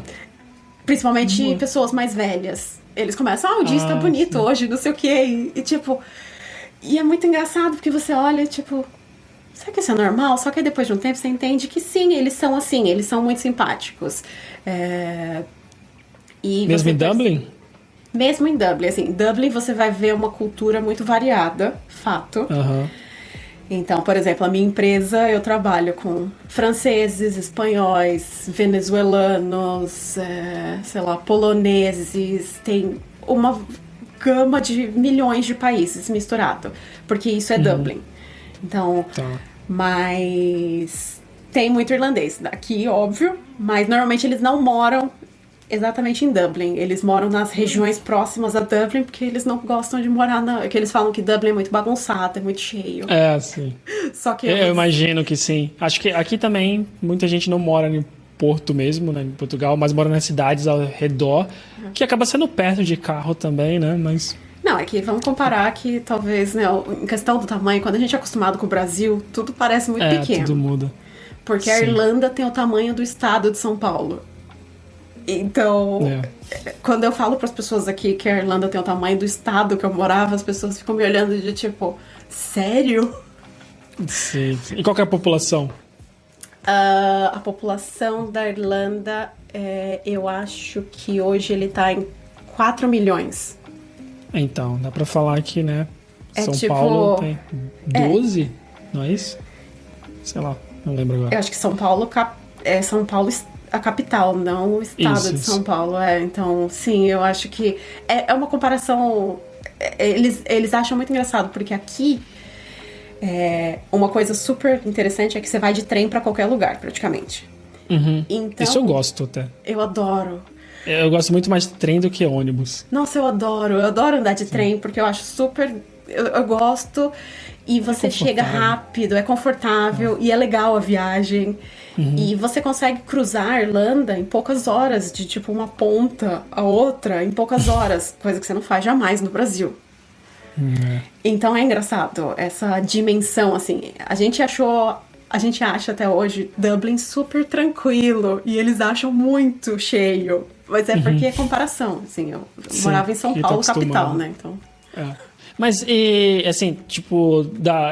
Principalmente pessoas mais velhas. Eles começam, o dia está bonito hoje, não sei o quê, e tipo... E é muito engraçado, porque você olha e tipo... Será que isso é normal? Só que aí depois de um tempo você entende que sim, eles são assim, eles são muito simpáticos. E mesmo em Dublin? Mesmo em Dublin, assim, em Dublin você vai ver uma cultura muito variada, fato. Então, por exemplo, a minha empresa, eu trabalho com franceses, espanhóis, venezuelanos, sei lá, poloneses, tem uma gama de milhões de países misturado, porque isso é Dublin. Então, mas tem muito irlandês aqui, óbvio, mas normalmente eles não moram exatamente em Dublin. Eles moram nas regiões próximas a Dublin, porque eles não gostam de morar porque eles falam que Dublin é muito bagunçado, é muito cheio. Sim. Só que eu imagino que sim. Acho que aqui também muita gente não mora em Porto mesmo, né, em Portugal, mas mora nas cidades ao redor, que acaba sendo perto de carro também, né, mas... Não, é que vamos comparar que talvez, né, em questão do tamanho, quando a gente é acostumado com o Brasil, tudo parece muito pequeno. Tudo muda. Porque a Irlanda tem o tamanho do estado de São Paulo. Então, quando eu falo para as pessoas aqui que a Irlanda tem o tamanho do estado que eu morava, as pessoas ficam me olhando de tipo, sério? Sim. E qual que é a população? A população da Irlanda, eu acho que hoje ele tá em 4 milhões. Então, dá pra falar que, né, São tipo, Paulo tem 12, não é isso? Sei lá, não lembro agora. Eu acho que São Paulo a capital, não o estado de São Paulo. Então, sim, eu acho que é uma comparação... Eles acham muito engraçado, porque aqui uma coisa super interessante é que você vai de trem pra qualquer lugar, praticamente. Então, isso eu gosto até. Eu adoro. Eu gosto muito mais de trem do que ônibus. Nossa, eu adoro andar de trem, porque eu acho super eu gosto. E você chega rápido, é confortável e é legal a viagem. E você consegue cruzar a Irlanda em poucas horas, de tipo uma ponta a outra em poucas horas, coisa que você não faz jamais no Brasil. Então é engraçado essa dimensão, assim. A gente acha até hoje Dublin super tranquilo e eles acham muito cheio. Mas é porque é comparação, assim. Eu morava em São Paulo, capital, né? Então. Mas, e, assim, tipo,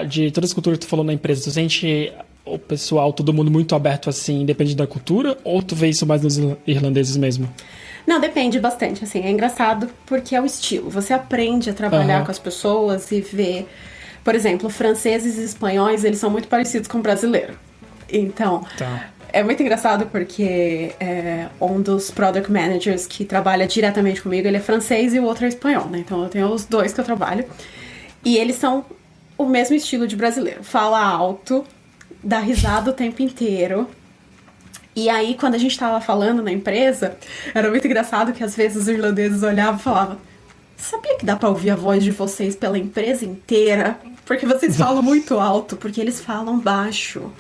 de todas as culturas que tu falou na empresa, tu sente o pessoal, todo mundo muito aberto, assim, independente da cultura? Ou tu vê isso mais nos irlandeses mesmo? Não, depende bastante, assim. É engraçado porque é o estilo. Você aprende a trabalhar com as pessoas e ver... Por exemplo, franceses e espanhóis, eles são muito parecidos com o brasileiro. Então... Tá. É muito engraçado porque um dos product managers que trabalha diretamente comigo, ele é francês e o outro é espanhol, né? Então eu tenho os dois que eu trabalho. E eles são o mesmo estilo de brasileiro. Fala alto, dá risada o tempo inteiro. E aí, quando a gente tava falando na empresa, era muito engraçado que às vezes os irlandeses olhavam e falavam: sabia que dá pra ouvir a voz de vocês pela empresa inteira? Porque vocês falam muito alto, porque eles falam baixo.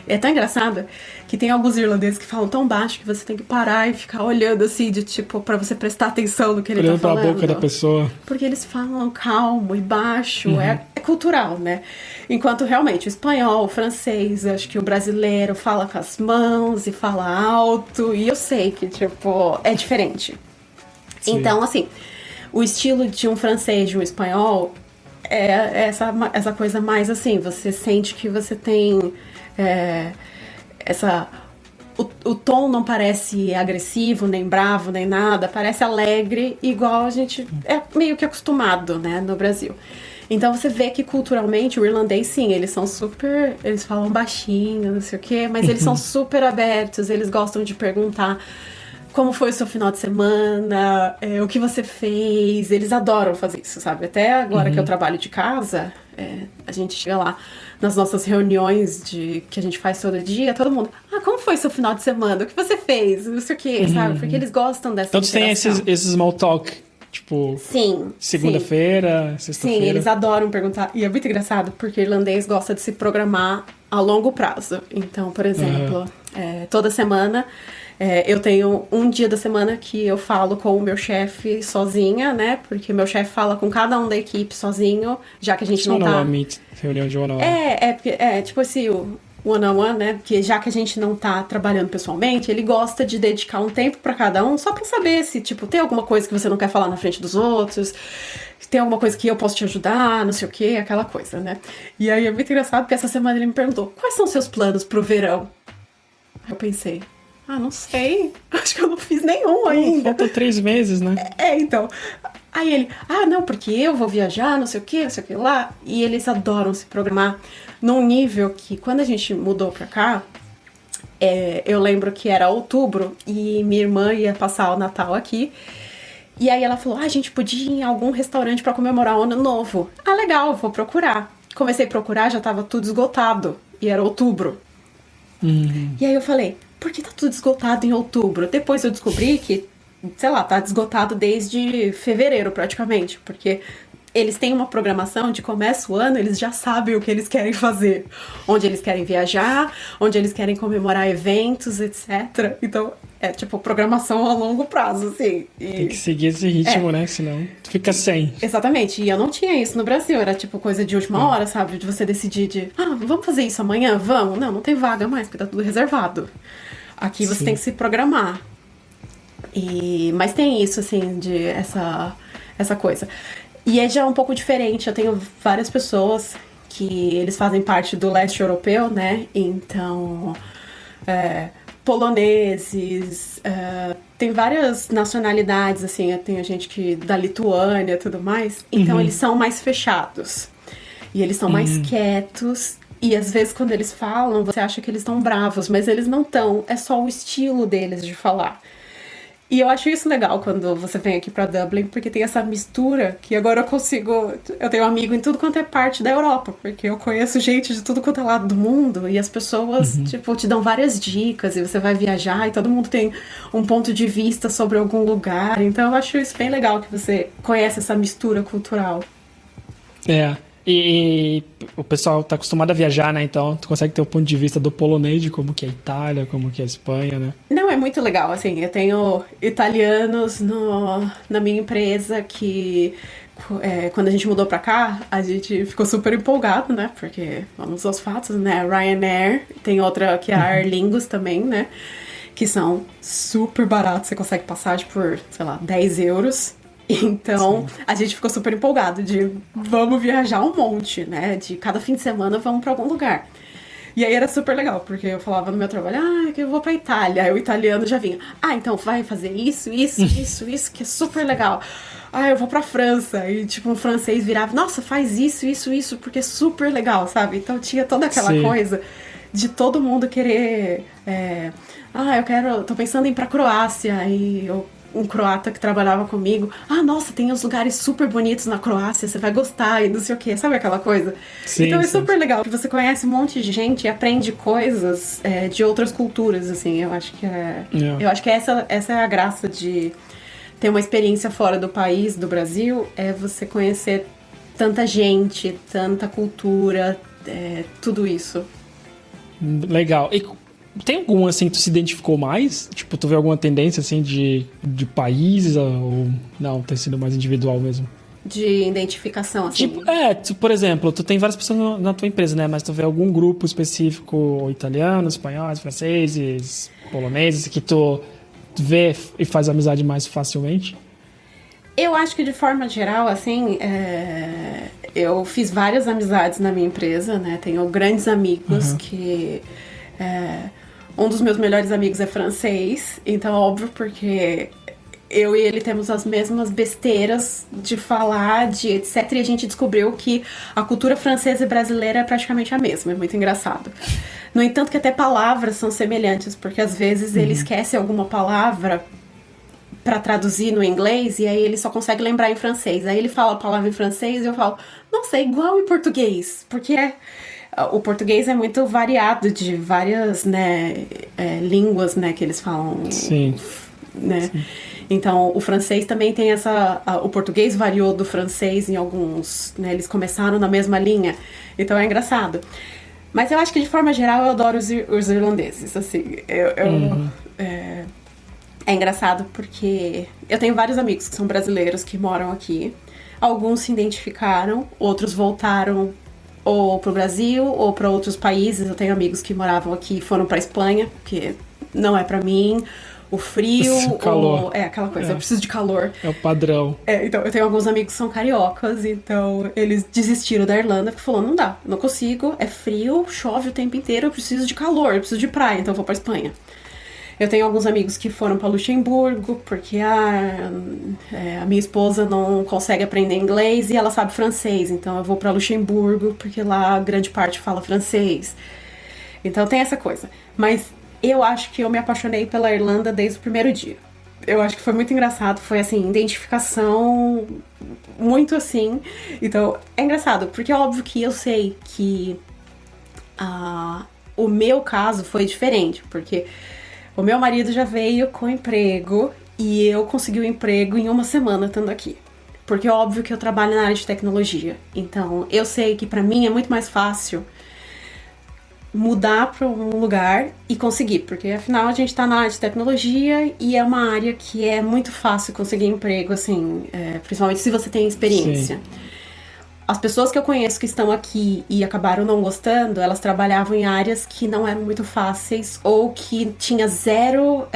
É tão engraçado que tem alguns irlandeses que falam tão baixo que você tem que parar e ficar olhando assim, de tipo, pra você prestar atenção no que ele tá falando. Olhando pra boca da pessoa. Porque eles falam calmo e baixo, é cultural, né? Enquanto realmente o espanhol, o francês, acho que o brasileiro fala com as mãos e fala alto, e eu sei que, tipo, é diferente. Sim. Então, assim, o estilo de um francês, de um espanhol, é essa coisa mais assim, você sente que você tem... o tom não parece agressivo, nem bravo, nem nada, parece alegre, igual a gente é meio que acostumado, né, no Brasil. Então você vê que culturalmente o irlandês, sim, eles falam baixinho, não sei o quê, mas eles são super abertos, eles gostam de perguntar como foi o seu final de semana, o que você fez, eles adoram fazer isso, sabe? Até agora que eu trabalho de casa, a gente chega lá nas nossas reuniões que a gente faz todo dia, todo mundo, como foi o seu final de semana? O que você fez? Não sei o quê, sabe? Porque eles gostam dessa interação. Então tem esses small talk, tipo, sim, segunda-feira, sexta-feira. Sim, eles adoram perguntar. E é muito engraçado, porque o irlandês gosta de se programar a longo prazo. Então, por exemplo, toda semana... eu tenho um dia da semana que eu falo com o meu chefe sozinha, né? Porque meu chefe fala com cada um da equipe sozinho, já que a gente não tá... Reunião de one-on-one. Tipo assim, o one-on-one, né? Porque já que a gente não tá trabalhando pessoalmente, ele gosta de dedicar um tempo pra cada um, só pra saber se, tipo, tem alguma coisa que você não quer falar na frente dos outros, tem alguma coisa que eu posso te ajudar, não sei o quê, aquela coisa, né? E aí é muito engraçado, porque essa semana ele me perguntou, quais são os seus planos pro verão? Eu pensei... não sei. Acho que eu não fiz nenhum ainda. Faltam 3 meses, né? Então. Aí ele, não, porque eu vou viajar, não sei o que lá. E eles adoram se programar num nível que, quando a gente mudou pra cá, eu lembro que era outubro e minha irmã ia passar o Natal aqui. E aí ela falou, a gente podia ir em algum restaurante pra comemorar o Ano Novo. Legal, vou procurar. Comecei a procurar, já tava tudo esgotado. E era outubro. E aí eu falei... por que tá tudo esgotado em outubro? Depois eu descobri que, sei lá, tá esgotado desde fevereiro praticamente, porque eles têm uma programação de começa o ano, eles já sabem o que eles querem fazer, onde eles querem viajar, onde eles querem comemorar eventos, etc. Então, é tipo programação a longo prazo, assim. Tem que seguir esse ritmo, né? Senão tu fica sem. Exatamente. E eu não tinha isso no Brasil. Era tipo coisa de última hora, sabe? De você decidir vamos fazer isso amanhã? Vamos? Não tem vaga mais, porque tá tudo reservado. Aqui você tem que se programar. Mas tem isso, assim, de essa coisa. E é já um pouco diferente. Eu tenho várias pessoas que eles fazem parte do leste europeu, né? Então, poloneses, tem várias nacionalidades, assim. Eu tenho gente da Lituânia e tudo mais. Então, eles são mais fechados. E eles são mais quietos. E às vezes quando eles falam, você acha que eles estão bravos, mas eles não estão. É só o estilo deles de falar. E eu acho isso legal quando você vem aqui pra Dublin, porque tem essa mistura que agora eu tenho amigo em tudo quanto é parte da Europa, porque eu conheço gente de tudo quanto é lado do mundo, e as pessoas, tipo, te dão várias dicas, e você vai viajar, e todo mundo tem um ponto de vista sobre algum lugar. Então eu acho isso bem legal, que você conhece essa mistura cultural. É. E o pessoal tá acostumado a viajar, né? Então, tu consegue ter o ponto de vista do polonês, de como que é a Itália, como que é a Espanha, né? Não, é muito legal, assim, eu tenho italianos na minha empresa que, quando a gente mudou pra cá, a gente ficou super empolgado, né, porque, vamos aos fatos, né, a Ryanair, tem outra que é a Aer Lingus também, né, que são super baratos, você consegue passagem por, sei lá, 10 euros. Então, sim, a gente ficou super empolgado de vamos viajar um monte, né, de cada fim de semana vamos pra algum lugar. E aí era super legal, porque eu falava no meu trabalho, que eu vou pra Itália. Aí o italiano já vinha, então vai fazer isso, que é super legal. Eu vou pra França. E tipo, um francês virava, nossa, faz isso, porque é super legal, sabe? Então tinha toda aquela coisa de todo mundo querer. Tô pensando em ir pra Croácia. E um croata que trabalhava comigo, nossa, tem uns lugares super bonitos na Croácia, você vai gostar e não sei o que, sabe aquela coisa? Sim, então é super legal, que você conhece um monte de gente e aprende coisas de outras culturas, assim, eu acho que eu acho que essa é a graça de ter uma experiência fora do país, do Brasil, é você conhecer tanta gente, tanta cultura, tudo isso. Legal. E tem algum, assim, que tu se identificou mais? Tipo, tu vê alguma tendência, assim, de países ou não, tem sido mais individual mesmo? De identificação, assim? Tipo, por exemplo, tu tem várias pessoas na tua empresa, né? Mas tu vê algum grupo específico, italianos, espanhóis, franceses, poloneses, que tu vê e faz amizade mais facilmente? Eu acho que de forma geral, assim, eu fiz várias amizades na minha empresa, né? Tenho grandes amigos que... um dos meus melhores amigos é francês, então óbvio, porque eu e ele temos as mesmas besteiras de falar, de etc. E a gente descobriu que a cultura francesa e brasileira é praticamente a mesma, é muito engraçado. No entanto, que até palavras são semelhantes, porque às vezes ele esquece alguma palavra para traduzir no inglês e aí ele só consegue lembrar em francês. Aí ele fala a palavra em francês e eu falo, nossa, é igual em português, porque o português é muito variado de várias, né, línguas, né, que eles falam. Sim. Né? Sim. Então, o francês também tem o português variou do francês em alguns, né, eles começaram na mesma linha. Então é engraçado. Mas eu acho que de forma geral eu adoro os irlandeses, assim. É engraçado porque eu tenho vários amigos que são brasileiros que moram aqui. Alguns se identificaram, outros voltaram ou pro Brasil ou para outros países. Eu tenho amigos que moravam aqui e foram pra Espanha, porque não é pra mim. O frio, o calor. Aquela coisa, eu preciso de calor. É o padrão. Então, eu tenho alguns amigos que são cariocas, então eles desistiram da Irlanda, porque falou, não dá, não consigo, é frio, chove o tempo inteiro, eu preciso de calor, eu preciso de praia, então eu vou pra Espanha. Eu tenho alguns amigos que foram para Luxemburgo, porque a minha esposa não consegue aprender inglês e ela sabe francês, então eu vou para Luxemburgo, porque lá grande parte fala francês. Então tem essa coisa. Mas eu acho que eu me apaixonei pela Irlanda desde o primeiro dia. Eu acho que foi muito engraçado, foi assim, identificação muito assim. Então, é engraçado, porque é óbvio que eu sei que o meu caso foi diferente, porque o meu marido já veio com emprego e eu consegui o emprego em uma semana estando aqui. Porque é óbvio que eu trabalho na área de tecnologia. Então, eu sei que pra mim é muito mais fácil mudar para um lugar e conseguir. Porque, afinal, a gente tá na área de tecnologia e é uma área que é muito fácil conseguir emprego, assim, principalmente se você tem experiência. Sim. As pessoas que eu conheço que estão aqui e acabaram não gostando, elas trabalhavam em áreas que não eram muito fáceis ou que tinha zero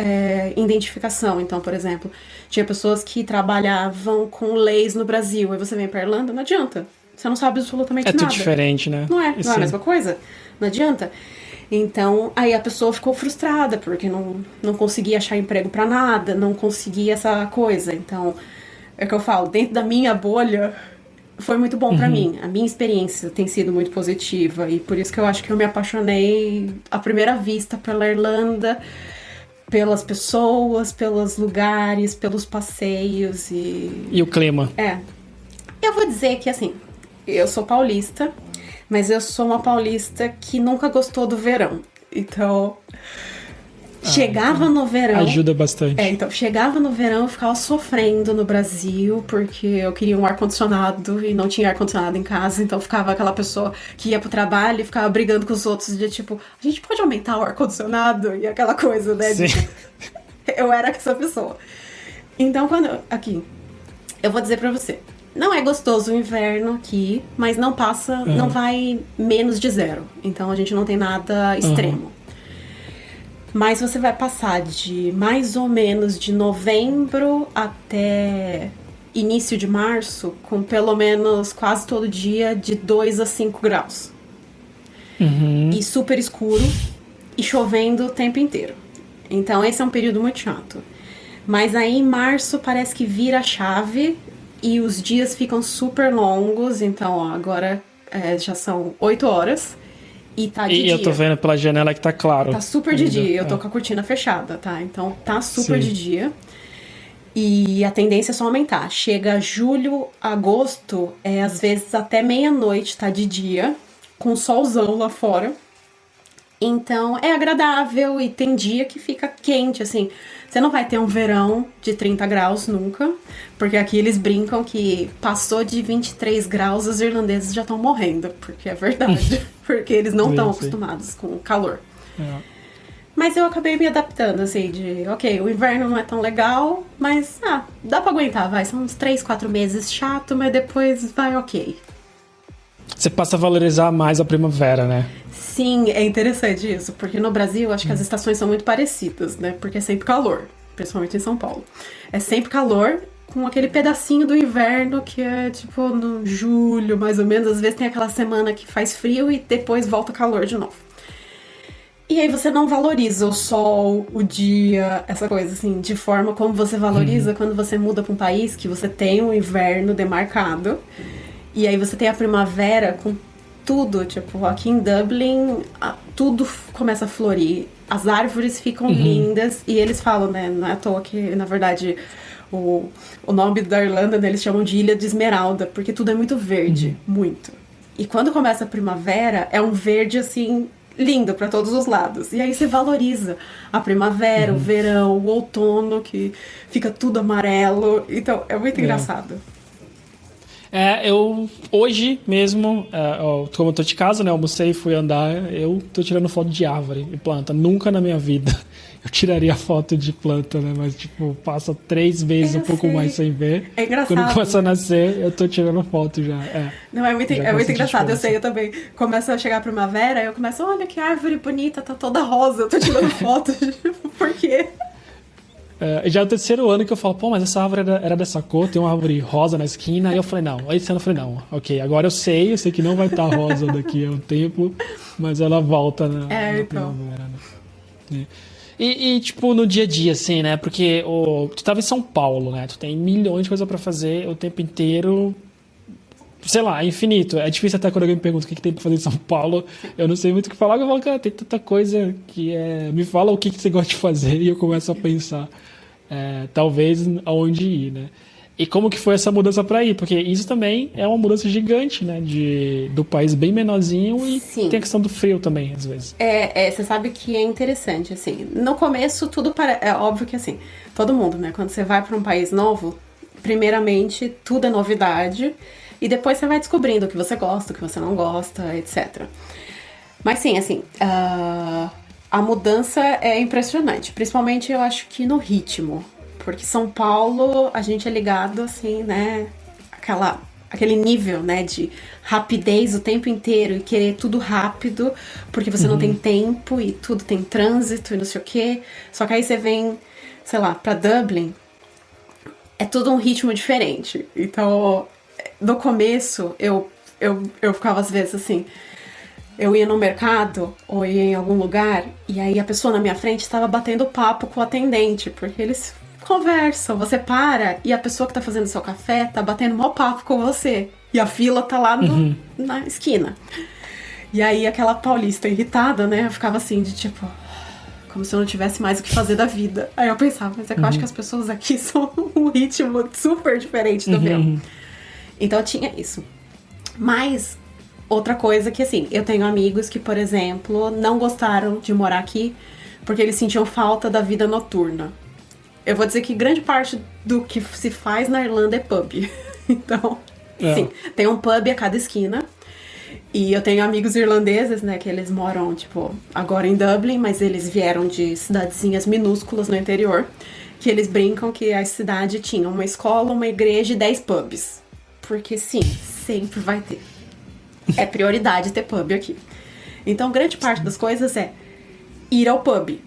identificação. Então, por exemplo, tinha pessoas que trabalhavam com leis no Brasil. Aí você vem pra Irlanda, não adianta. Você não sabe absolutamente nada. É tudo diferente, né? Não é a mesma coisa? Não adianta. Então, aí a pessoa ficou frustrada, porque não conseguia achar emprego pra nada, não conseguia essa coisa. Então, é o que eu falo, dentro da minha bolha, foi muito bom pra mim. A minha experiência tem sido muito positiva e por isso que eu acho que eu me apaixonei à primeira vista pela Irlanda, pelas pessoas, pelos lugares, pelos passeios e o clima. Eu vou dizer que, assim, eu sou paulista, mas eu sou uma paulista que nunca gostou do verão. Então, Chegava no verão... Ajuda bastante. Então, chegava no verão, eu ficava sofrendo no Brasil, porque eu queria um ar-condicionado e não tinha ar-condicionado em casa, então ficava aquela pessoa que ia pro trabalho e ficava brigando com os outros, de tipo, a gente pode aumentar o ar-condicionado? E aquela coisa, né? Sim. Eu era essa pessoa. Então, aqui, eu vou dizer pra você, não é gostoso o inverno aqui, mas não passa, não vai menos de 0. Então, a gente não tem nada extremo. Mas você vai passar de mais ou menos de novembro até início de março, com pelo menos quase todo dia de 2 a 5 graus. E super escuro e chovendo o tempo inteiro. Então esse é um período muito chato. Mas aí em março parece que vira a chave e os dias ficam super longos. Então ó, agora já são 8 horas. E tá de dia. E eu tô vendo pela janela que tá claro. Tá super de dia. Eu tô com a cortina fechada, tá? Então tá super de dia. E a tendência é só aumentar. Chega julho, agosto, às vezes até meia-noite tá de dia, com solzão lá fora. Então é agradável e tem dia que fica quente, assim. Você não vai ter um verão de 30 graus nunca, porque aqui eles brincam que passou de 23 graus, os irlandeses já estão morrendo, porque é verdade, porque eles não estão acostumados com calor. Mas eu acabei me adaptando, assim, ok, o inverno não é tão legal, mas dá pra aguentar, vai, são uns 3, 4 meses chato, mas depois vai ok. Você passa a valorizar mais a primavera, né? Sim, é interessante isso, porque no Brasil acho que as estações são muito parecidas, né? Porque é sempre calor, principalmente em São Paulo. É sempre calor, com aquele pedacinho do inverno que é tipo no julho, mais ou menos. Às vezes tem aquela semana que faz frio e depois volta calor de novo. E aí você não valoriza o sol, o dia, essa coisa assim, de forma como você valoriza quando você muda para um país que você tem um inverno demarcado. E aí você tem a primavera com tudo, tipo, aqui em Dublin, tudo começa a florir. As árvores ficam lindas e eles falam, né, não é à toa que, na verdade, o nome da Irlanda, né, eles chamam de Ilha de Esmeralda, porque tudo é muito verde, muito. E quando começa a primavera, é um verde, assim, lindo para todos os lados. E aí você valoriza a primavera, o verão, o outono, que fica tudo amarelo. Então, é muito engraçado. Eu hoje mesmo, como eu tô de casa, né, almocei e fui andar, eu tô tirando foto de árvore e planta. Nunca na minha vida eu tiraria foto de planta, né, mas tipo, passa 3 vezes, um pouco mais sem ver. É engraçado. Quando começa a nascer, eu tô tirando foto já. Não, é muito engraçado, eu sei, eu também começo a chegar a primavera, eu começo, olha que árvore bonita, tá toda rosa, eu tô tirando foto, por quê? Já é o 3º ano que eu falo, pô, mas essa árvore era dessa cor, tem uma árvore rosa na esquina. Aí eu falei, não, esse ano eu falei, não, ok, agora eu sei que não vai estar rosa daqui a um tempo, mas ela volta na primavera, né? E tipo, no dia a dia, assim, né, porque tu tava em São Paulo, né, tu tem milhões de coisas pra fazer o tempo inteiro, sei lá, é infinito. É difícil até quando alguém me pergunta o que tem pra fazer em São Paulo, eu não sei muito o que falar, eu falo, cara, tem tanta coisa que me fala o que você gosta de fazer e eu começo a pensar, talvez, aonde ir, né? E como que foi essa mudança pra ir? Porque isso também é uma mudança gigante, né? Do país bem menorzinho e tem a questão do frio também, às vezes. Você sabe que é interessante, assim, no começo tudo é óbvio que, assim, todo mundo, né? Quando você vai pra um país novo, primeiramente, tudo é novidade. E depois você vai descobrindo o que você gosta, o que você não gosta, etc. Mas sim, assim, a mudança é impressionante. Principalmente, eu acho que no ritmo. Porque São Paulo, a gente é ligado, assim, né? Aquele nível, né? De rapidez o tempo inteiro e querer tudo rápido. Porque você não tem tempo e tudo tem trânsito e não sei o quê. Só que aí você vem, sei lá, pra Dublin. É tudo um ritmo diferente. Então... No começo, eu ficava às vezes assim, eu ia no mercado ou ia em algum lugar e aí a pessoa na minha frente estava batendo papo com o atendente, porque eles conversam, você para e a pessoa que tá fazendo seu café tá batendo mau papo com você e a fila tá lá na esquina. E aí aquela paulista irritada, né, eu ficava assim de tipo... como se eu não tivesse mais o que fazer da vida. Aí eu pensava, mas é que eu acho que as pessoas aqui são um ritmo super diferente do meu. Então tinha isso. Mas outra coisa que, assim, eu tenho amigos que, por exemplo, não gostaram de morar aqui porque eles sentiam falta da vida noturna. Eu vou dizer que grande parte do que se faz na Irlanda é pub. Então, sim, tem um pub a cada esquina. E eu tenho amigos irlandeses, né, que eles moram, tipo, agora em Dublin, mas eles vieram de cidadezinhas minúsculas no interior, que eles brincam que a cidade tinha uma escola, uma igreja e 10 pubs. Porque, sim, sempre vai ter. É prioridade ter pub aqui. Então, grande parte das coisas é ir ao pub.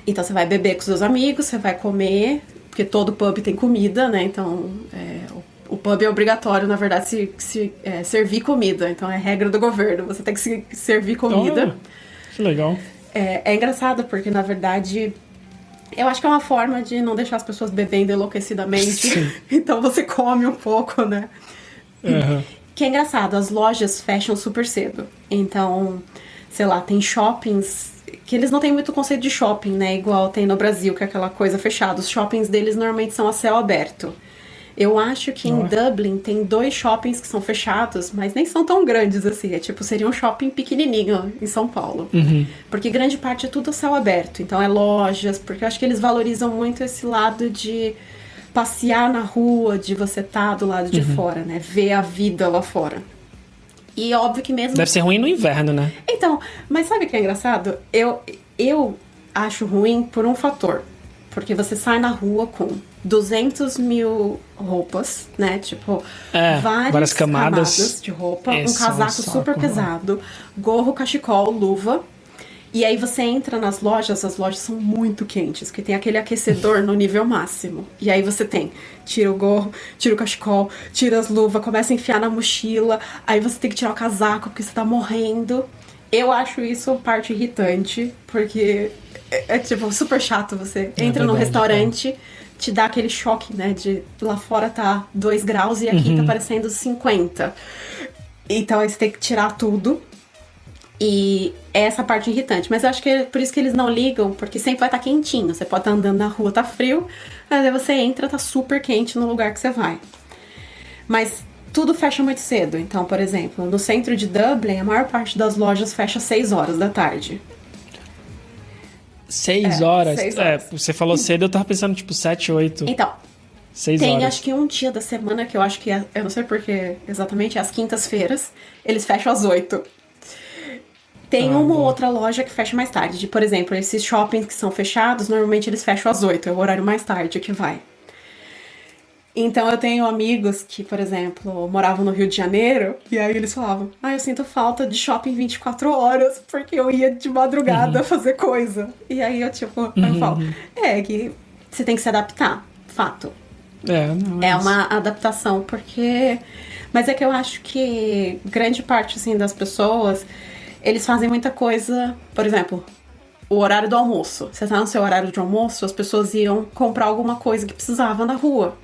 Então, você vai beber com seus amigos, você vai comer, porque todo pub tem comida, né? Então, o pub é obrigatório, na verdade, servir comida. Então, é regra do governo, você tem que servir comida. Oh, que legal. É engraçado, porque, na verdade, eu acho que é uma forma de não deixar as pessoas bebendo enlouquecidamente. Sim. Então, você come um pouco, né? Uhum. Que é engraçado, as lojas fecham super cedo. Então, sei lá, tem shoppings que eles não têm muito conceito de shopping, né? Igual tem no Brasil, que é aquela coisa fechada. Os shoppings deles normalmente são a céu aberto. Eu acho que em Dublin tem 2 shoppings que são fechados, mas nem são tão grandes assim. É tipo, seria um shopping pequenininho em São Paulo. Uhum. Porque grande parte é tudo a céu aberto. Então é lojas, porque eu acho que eles valorizam muito esse lado de passear na rua, de você estar do lado de fora, né? Ver a vida lá fora. E óbvio que mesmo... Deve ser ruim no inverno, né? Então, mas sabe o que é engraçado? Eu acho ruim por um fator. Porque você sai na rua com 200 mil roupas, né? Tipo, várias camadas de roupa. Um casaco super pesado. Gorro, cachecol, luva. E aí você entra nas lojas, as lojas são muito quentes, que tem aquele aquecedor no nível máximo. E aí você tira o gorro, tira o cachecol, tira as luvas, começa a enfiar na mochila, aí você tem que tirar o casaco porque você tá morrendo. Eu acho isso parte irritante, porque é tipo super chato. Você entra num restaurante, te dá aquele choque, né, de lá fora tá 2 graus e aqui tá parecendo 50. Então aí você tem que tirar tudo. E é essa parte irritante. Mas eu acho que é por isso que eles não ligam, porque sempre vai estar quentinho. Você pode estar andando na rua, tá frio, mas aí você entra, tá super quente no lugar que você vai. Mas tudo fecha muito cedo. Então, por exemplo, no centro de Dublin, a maior parte das lojas fecha às 6 horas da tarde. 6 horas? 6 horas. Você falou cedo, eu tava pensando tipo 7, 8. Então, 6 tem horas. acho que um dia da semana que eu acho que eu não sei porque exatamente, às quintas-feiras, eles fecham às 8. Tem uma ou outra loja que fecha mais tarde. Por exemplo, esses shoppings que são fechados, normalmente eles fecham às 8. É o horário mais tarde que vai. Então eu tenho amigos que, por exemplo, moravam no Rio de Janeiro. E aí eles falavam, eu sinto falta de shopping 24 horas. Porque eu ia de madrugada fazer coisa. E aí eu falo, que você tem que se adaptar. Fato. É uma adaptação, porque... Mas é que eu acho que grande parte, assim, das pessoas... Eles fazem muita coisa, por exemplo, o horário do almoço. Você tá no seu horário de almoço, as pessoas iam comprar alguma coisa que precisava na rua.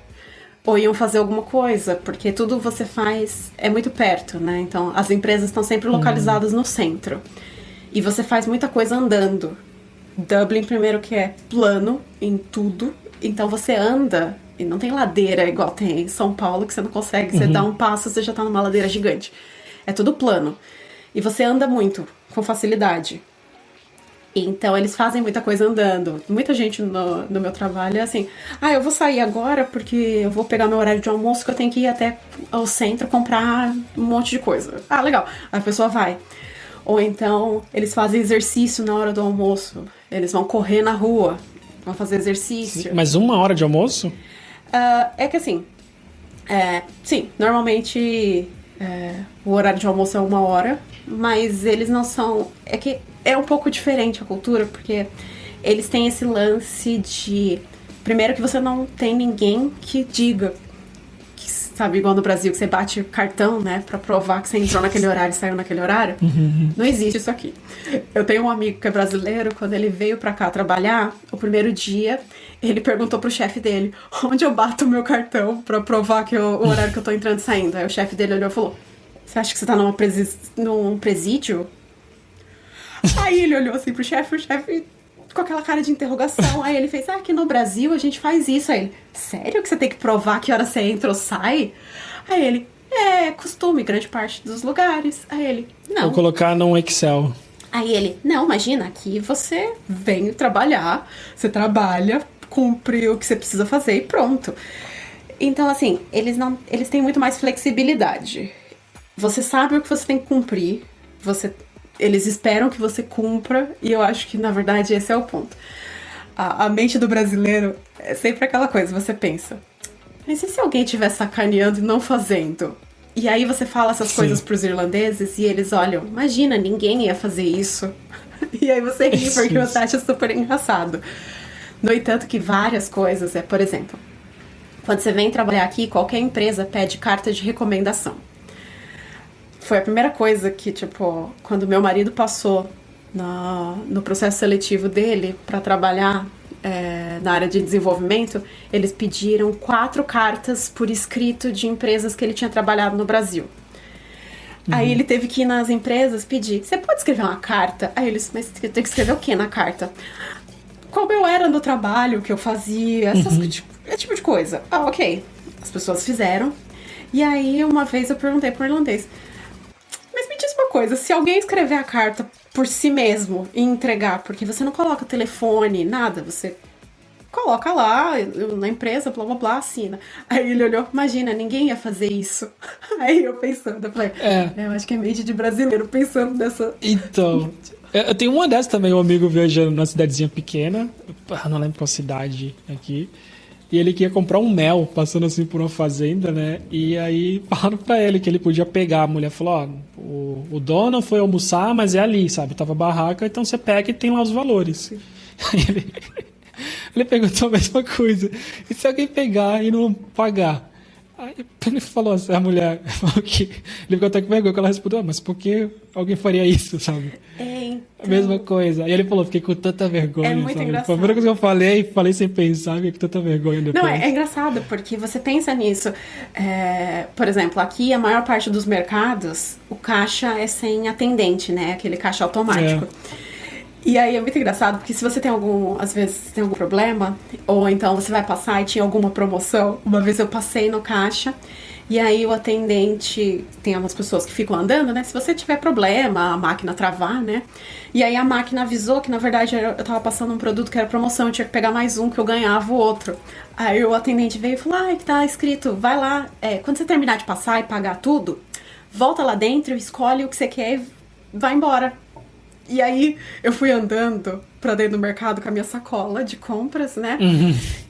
Ou iam fazer alguma coisa, porque tudo você faz é muito perto, né? Então, as empresas estão sempre localizadas no centro. E você faz muita coisa andando. Dublin, primeiro, que é plano em tudo. Então, você anda, e não tem ladeira igual tem em São Paulo, que você não consegue. Você dá um passo, você já tá numa ladeira gigante. É tudo plano. E você anda muito, com facilidade. Então, eles fazem muita coisa andando. Muita gente no meu trabalho é assim... eu vou sair agora porque eu vou pegar meu horário de almoço que eu tenho que ir até ao centro comprar um monte de coisa. Legal. A pessoa vai. Ou então, eles fazem exercício na hora do almoço. Eles vão correr na rua. Vão fazer exercício. Mas 1 hora de almoço? É que assim... sim, normalmente... o horário de almoço é 1 hora, mas eles não são... É que é um pouco diferente a cultura, porque eles têm esse lance de... Primeiro que você não tem ninguém que diga, que, sabe, igual no Brasil, que você bate o cartão, né, pra provar que você entrou naquele horário e saiu naquele horário. Não existe isso aqui. Eu tenho um amigo que é brasileiro, quando ele veio pra cá trabalhar, o primeiro dia, ele perguntou pro chefe dele, onde eu bato o meu cartão pra provar que o horário que eu tô entrando e saindo? Aí o chefe dele olhou e falou, você acha que você tá num presídio? Aí ele olhou assim pro chefe, o chefe com aquela cara de interrogação. Aí ele fez, aqui no Brasil a gente faz isso. Aí ele, sério que você tem que provar que hora você entra ou sai? Aí ele, costume, grande parte dos lugares. Aí ele, não. Vou colocar num Excel. Aí ele, não, imagina, aqui você vem trabalhar, você trabalha, cumpre o que você precisa fazer e pronto. Então, assim, eles têm muito mais flexibilidade. Você sabe o que você tem que cumprir, eles esperam que você cumpra, e eu acho que, na verdade, esse é o ponto. A mente do brasileiro é sempre aquela coisa, você pensa, mas e se alguém estiver sacaneando e não fazendo? E aí você fala essas coisas pros irlandeses e eles olham, imagina, ninguém ia fazer isso. E aí você ri porque você acha super engraçado. No entanto que várias coisas, por exemplo, quando você vem trabalhar aqui, qualquer empresa pede carta de recomendação. Foi a primeira coisa que, tipo, quando meu marido passou no processo seletivo dele para trabalhar na área de desenvolvimento, eles pediram 4 cartas por escrito de empresas que ele tinha trabalhado no Brasil. Aí ele teve que ir nas empresas pedir, você pode escrever uma carta? Aí eles, mas eu tenho que escrever o que na carta? Como eu era no trabalho, o que eu fazia, esse tipo de coisa. Ah, ok. As pessoas fizeram. E aí, uma vez eu perguntei pro irlandês, mas me diz uma coisa, se alguém escrever a carta por si mesmo e entregar, porque você não coloca telefone, nada, você coloca lá na empresa, blá blá blá, assina. Aí ele olhou, imagina, ninguém ia fazer isso. Aí eu pensando, eu falei, eu acho que é mente de brasileiro pensando nessa... Então, eu tenho uma dessas também, um amigo viajando numa cidadezinha pequena, não lembro qual cidade aqui, e ele queria comprar um mel, passando assim por uma fazenda, né? E aí falaram pra ele que ele podia pegar. A mulher falou, ó, o dono foi almoçar, mas é ali, sabe? Tava barraca, então você pega e tem lá os valores. Aí ele perguntou a mesma coisa. E se alguém pegar e não pagar? Aí ele falou assim, a mulher falou que... Ele ficou até com vergonha que ela respondeu, mas por que alguém faria isso, sabe? Então... A mesma coisa. E ele falou, fiquei com tanta vergonha, é muito sabe? engraçado. Foi a primeira coisa que eu falei sem pensar, fiquei com tanta vergonha depois. Não, é engraçado, porque você pensa nisso. Por exemplo, aqui a maior parte dos mercados, o caixa é sem atendente, né? Aquele caixa automático. E aí é muito engraçado, porque se você tem às vezes tem algum problema, ou então você vai passar e tinha alguma promoção. Uma vez eu passei no caixa, e aí o atendente, tem algumas pessoas que ficam andando, né? Se você tiver problema, a máquina travar, né? E aí a máquina avisou que, na verdade, eu tava passando um produto que era promoção, eu tinha que pegar mais um, que eu ganhava o outro. Aí o atendente veio e falou, que tá escrito, vai lá, quando você terminar de passar e pagar tudo, volta lá dentro, escolhe o que você quer e vai embora. E aí eu fui andando pra dentro do mercado com a minha sacola de compras, né?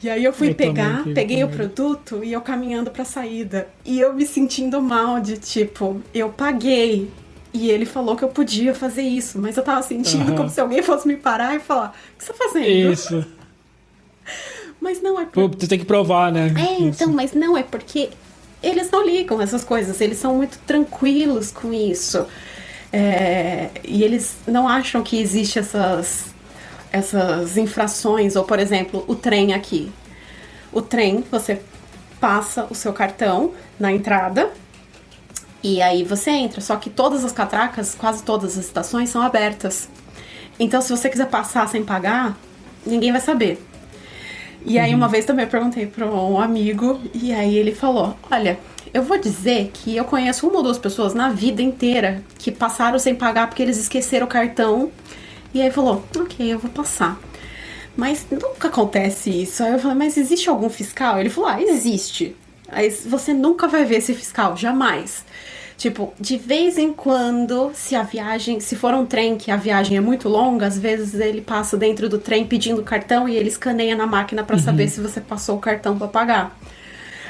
E aí eu fui peguei o produto e eu caminhando pra saída. E eu me sentindo mal de tipo, eu paguei. E ele falou que eu podia fazer isso, mas eu tava sentindo como se alguém fosse me parar e falar, o que você tá fazendo? Isso. Mas não é porque... Tu tem que provar, né? Então, mas não é porque eles não ligam essas coisas, eles são muito tranquilos com isso. E eles não acham que existe essas infrações, ou por exemplo, o trem aqui. O trem, você passa o seu cartão na entrada e aí você entra, só que todas as catracas, quase todas as estações são abertas. Então se você quiser passar sem pagar, ninguém vai saber. E aí uma vez também eu perguntei para um amigo, e aí ele falou, olha, eu vou dizer que eu conheço uma ou duas pessoas na vida inteira que passaram sem pagar porque eles esqueceram o cartão. E aí falou, ok, eu vou passar. Mas nunca acontece isso. Aí eu falei, mas existe algum fiscal? Ele falou, existe. Aí você nunca vai ver esse fiscal, jamais. Tipo, de vez em quando, se for um trem que a viagem é muito longa, às vezes ele passa dentro do trem pedindo cartão e ele escaneia na máquina pra saber se você passou o cartão pra pagar.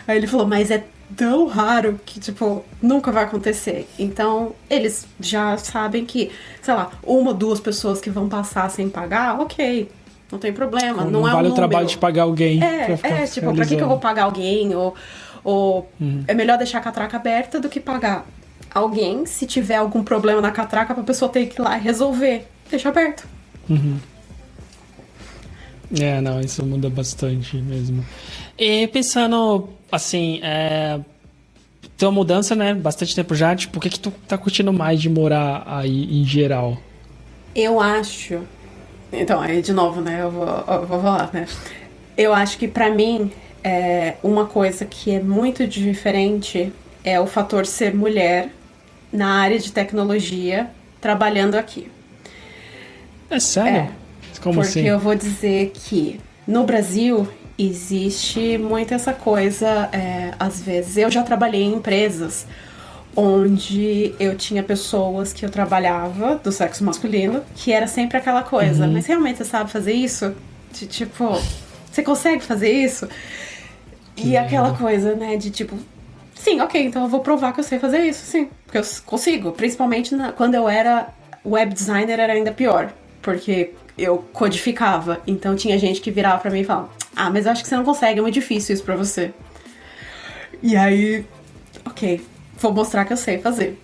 Aí ele falou, mas é tão raro que, tipo, nunca vai acontecer. Então, eles já sabem que, sei lá, uma ou duas pessoas que vão passar sem pagar, ok, não tem problema, não é vale um o trabalho de pagar alguém. Tipo, pra que eu vou pagar alguém? Ou é melhor deixar a catraca aberta do que pagar alguém se tiver algum problema na catraca pra pessoa ter que ir lá e resolver. Deixa aberto. Não, isso muda bastante mesmo. E pensando, assim, tem uma mudança, né? Bastante tempo já. Tipo, por que tu tá curtindo mais de morar aí em geral? Eu acho... Então, aí de novo, né? Eu vou falar, né? Eu acho que pra mim, uma coisa que é muito diferente é o fator ser mulher na área de tecnologia trabalhando aqui. É sério? É, Como porque assim? eu vou dizer que no Brasil existe muito essa coisa, às vezes. Eu já trabalhei em empresas onde eu tinha pessoas que eu trabalhava do sexo masculino, que era sempre aquela coisa, mas realmente você sabe fazer isso? Tipo, você consegue fazer isso? Que E aquela merda. coisa, né, de tipo, sim, ok, então eu vou provar que eu sei fazer isso, sim, porque eu consigo. Principalmente quando eu era web designer era ainda pior, porque eu codificava, então tinha gente que virava pra mim e falava, ah, mas eu acho que você não consegue, é muito difícil isso pra você. E aí, ok, vou mostrar que eu sei fazer.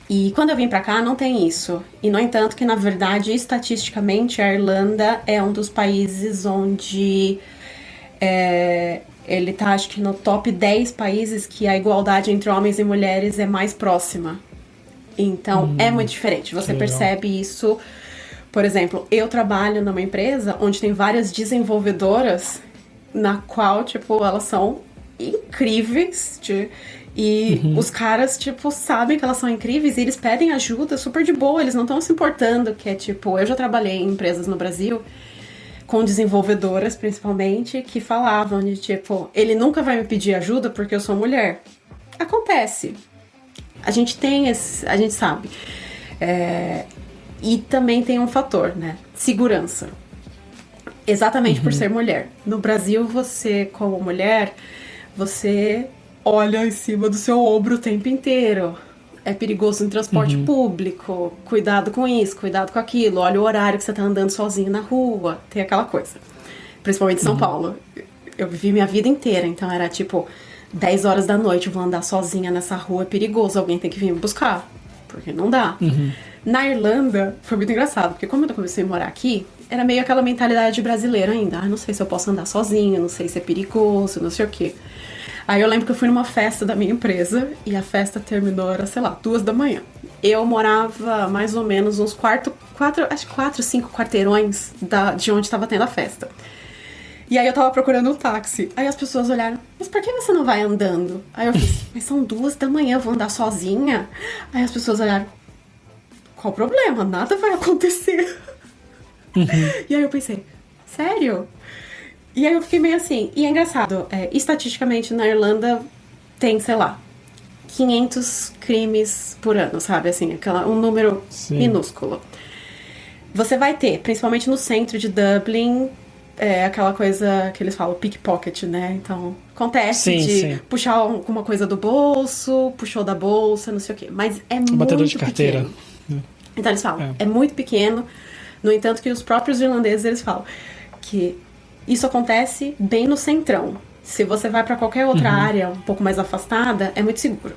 E quando eu vim pra cá, não tem isso. E, no entanto, que, na verdade, estatisticamente, a Irlanda é um dos países onde ele tá, acho que, no top 10 países que a igualdade entre homens e mulheres é mais próxima. Então, é muito diferente. Você legal. percebe isso. Por exemplo, eu trabalho numa empresa onde tem várias desenvolvedoras na qual, tipo, elas são incríveis. E os caras, tipo, sabem que elas são incríveis e eles pedem ajuda super de boa. Eles não estão se importando, que é, tipo... Eu já trabalhei em empresas no Brasil com desenvolvedoras, principalmente, que falavam de, tipo... Ele nunca vai me pedir ajuda porque eu sou mulher. Acontece. A gente tem esse... A gente sabe. E também tem um fator, né? Segurança. Exatamente por ser mulher. No Brasil, você, como mulher, você olha em cima do seu ombro o tempo inteiro. É perigoso em transporte público. Cuidado com isso, cuidado com aquilo. Olha o horário que você tá andando sozinho na rua. Tem aquela coisa. Principalmente em São Paulo. Eu vivi minha vida inteira, então era tipo 10 horas da noite, eu vou andar sozinha nessa rua, é perigoso, alguém tem que vir me buscar. Porque não dá. Na Irlanda, foi muito engraçado, porque como eu comecei a morar aqui, era meio aquela mentalidade brasileira ainda. Ah, não sei se eu posso andar sozinha, não sei se é perigoso, não sei o quê. Aí eu lembro que eu fui numa festa da minha empresa, e a festa terminou, era, sei lá, 2 da manhã. Eu morava mais ou menos uns 4, 5 quarteirões de onde estava tendo a festa. E aí eu tava procurando um táxi. Aí as pessoas olharam, mas por que você não vai andando? Aí eu fiz, mas são 2 da manhã, eu vou andar sozinha? Aí as pessoas olharam, qual o problema? Nada vai acontecer. E aí eu pensei, sério? E aí eu fiquei meio assim. E é engraçado, estatisticamente na Irlanda tem, sei lá, 500 crimes por ano, sabe? Assim, um número minúsculo. Você vai ter, principalmente no centro de Dublin, aquela coisa que eles falam, pickpocket, né? Então, acontece puxar alguma coisa do bolso, puxou da bolsa, não sei o quê. Mas é muito batedor de carteira. Pequeno. Então eles falam, é muito pequeno. No entanto, que os próprios irlandeses, eles falam que isso acontece bem no centrão. Se você vai para qualquer outra área um pouco mais afastada, é muito seguro.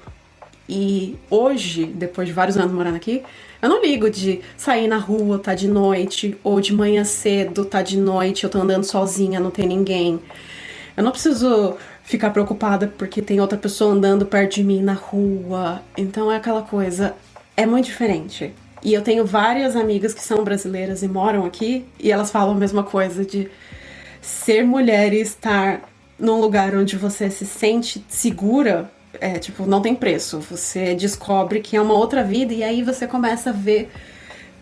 E hoje, depois de vários anos morando aqui, eu não ligo de sair na rua, tá de noite, ou de manhã cedo, tá de noite, eu tô andando sozinha, não tem ninguém. Eu não preciso ficar preocupada porque tem outra pessoa andando perto de mim na rua. Então é aquela coisa, é muito diferente. E eu tenho várias amigas que são brasileiras e moram aqui, e elas falam a mesma coisa de ser mulher e estar num lugar onde você se sente segura, tipo, não tem preço. Você descobre que é uma outra vida e aí você começa a ver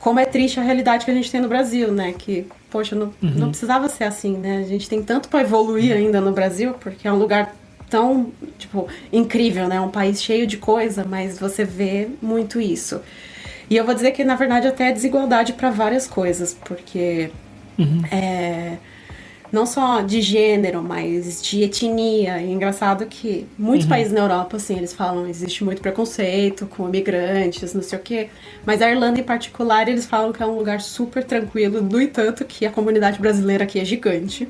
como é triste a realidade que a gente tem no Brasil, né? Que, poxa, não precisava ser assim, né? A gente tem tanto pra evoluir ainda no Brasil, porque é um lugar tão, tipo, incrível, né? Um país cheio de coisa, mas você vê muito isso. E eu vou dizer que, na verdade, até é desigualdade pra várias coisas, porque não só de gênero, mas de etnia. E é engraçado que muitos países na Europa, assim, eles falam existe muito preconceito com imigrantes, não sei o quê. Mas a Irlanda, em particular, eles falam que é um lugar super tranquilo. No entanto, que a comunidade brasileira aqui é gigante.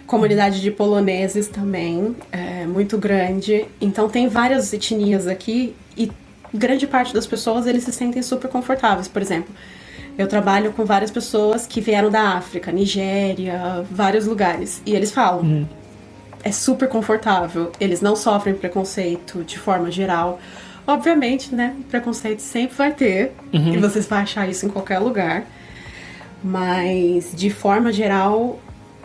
Comunidade de poloneses também, é muito grande. Então tem várias etnias aqui e grande parte das pessoas, eles se sentem super confortáveis. Por exemplo, eu trabalho com várias pessoas que vieram da África, Nigéria, vários lugares. E eles falam, é super confortável. Eles não sofrem preconceito de forma geral. Obviamente, né, preconceito sempre vai ter. E vocês vão achar isso em qualquer lugar. Mas, de forma geral,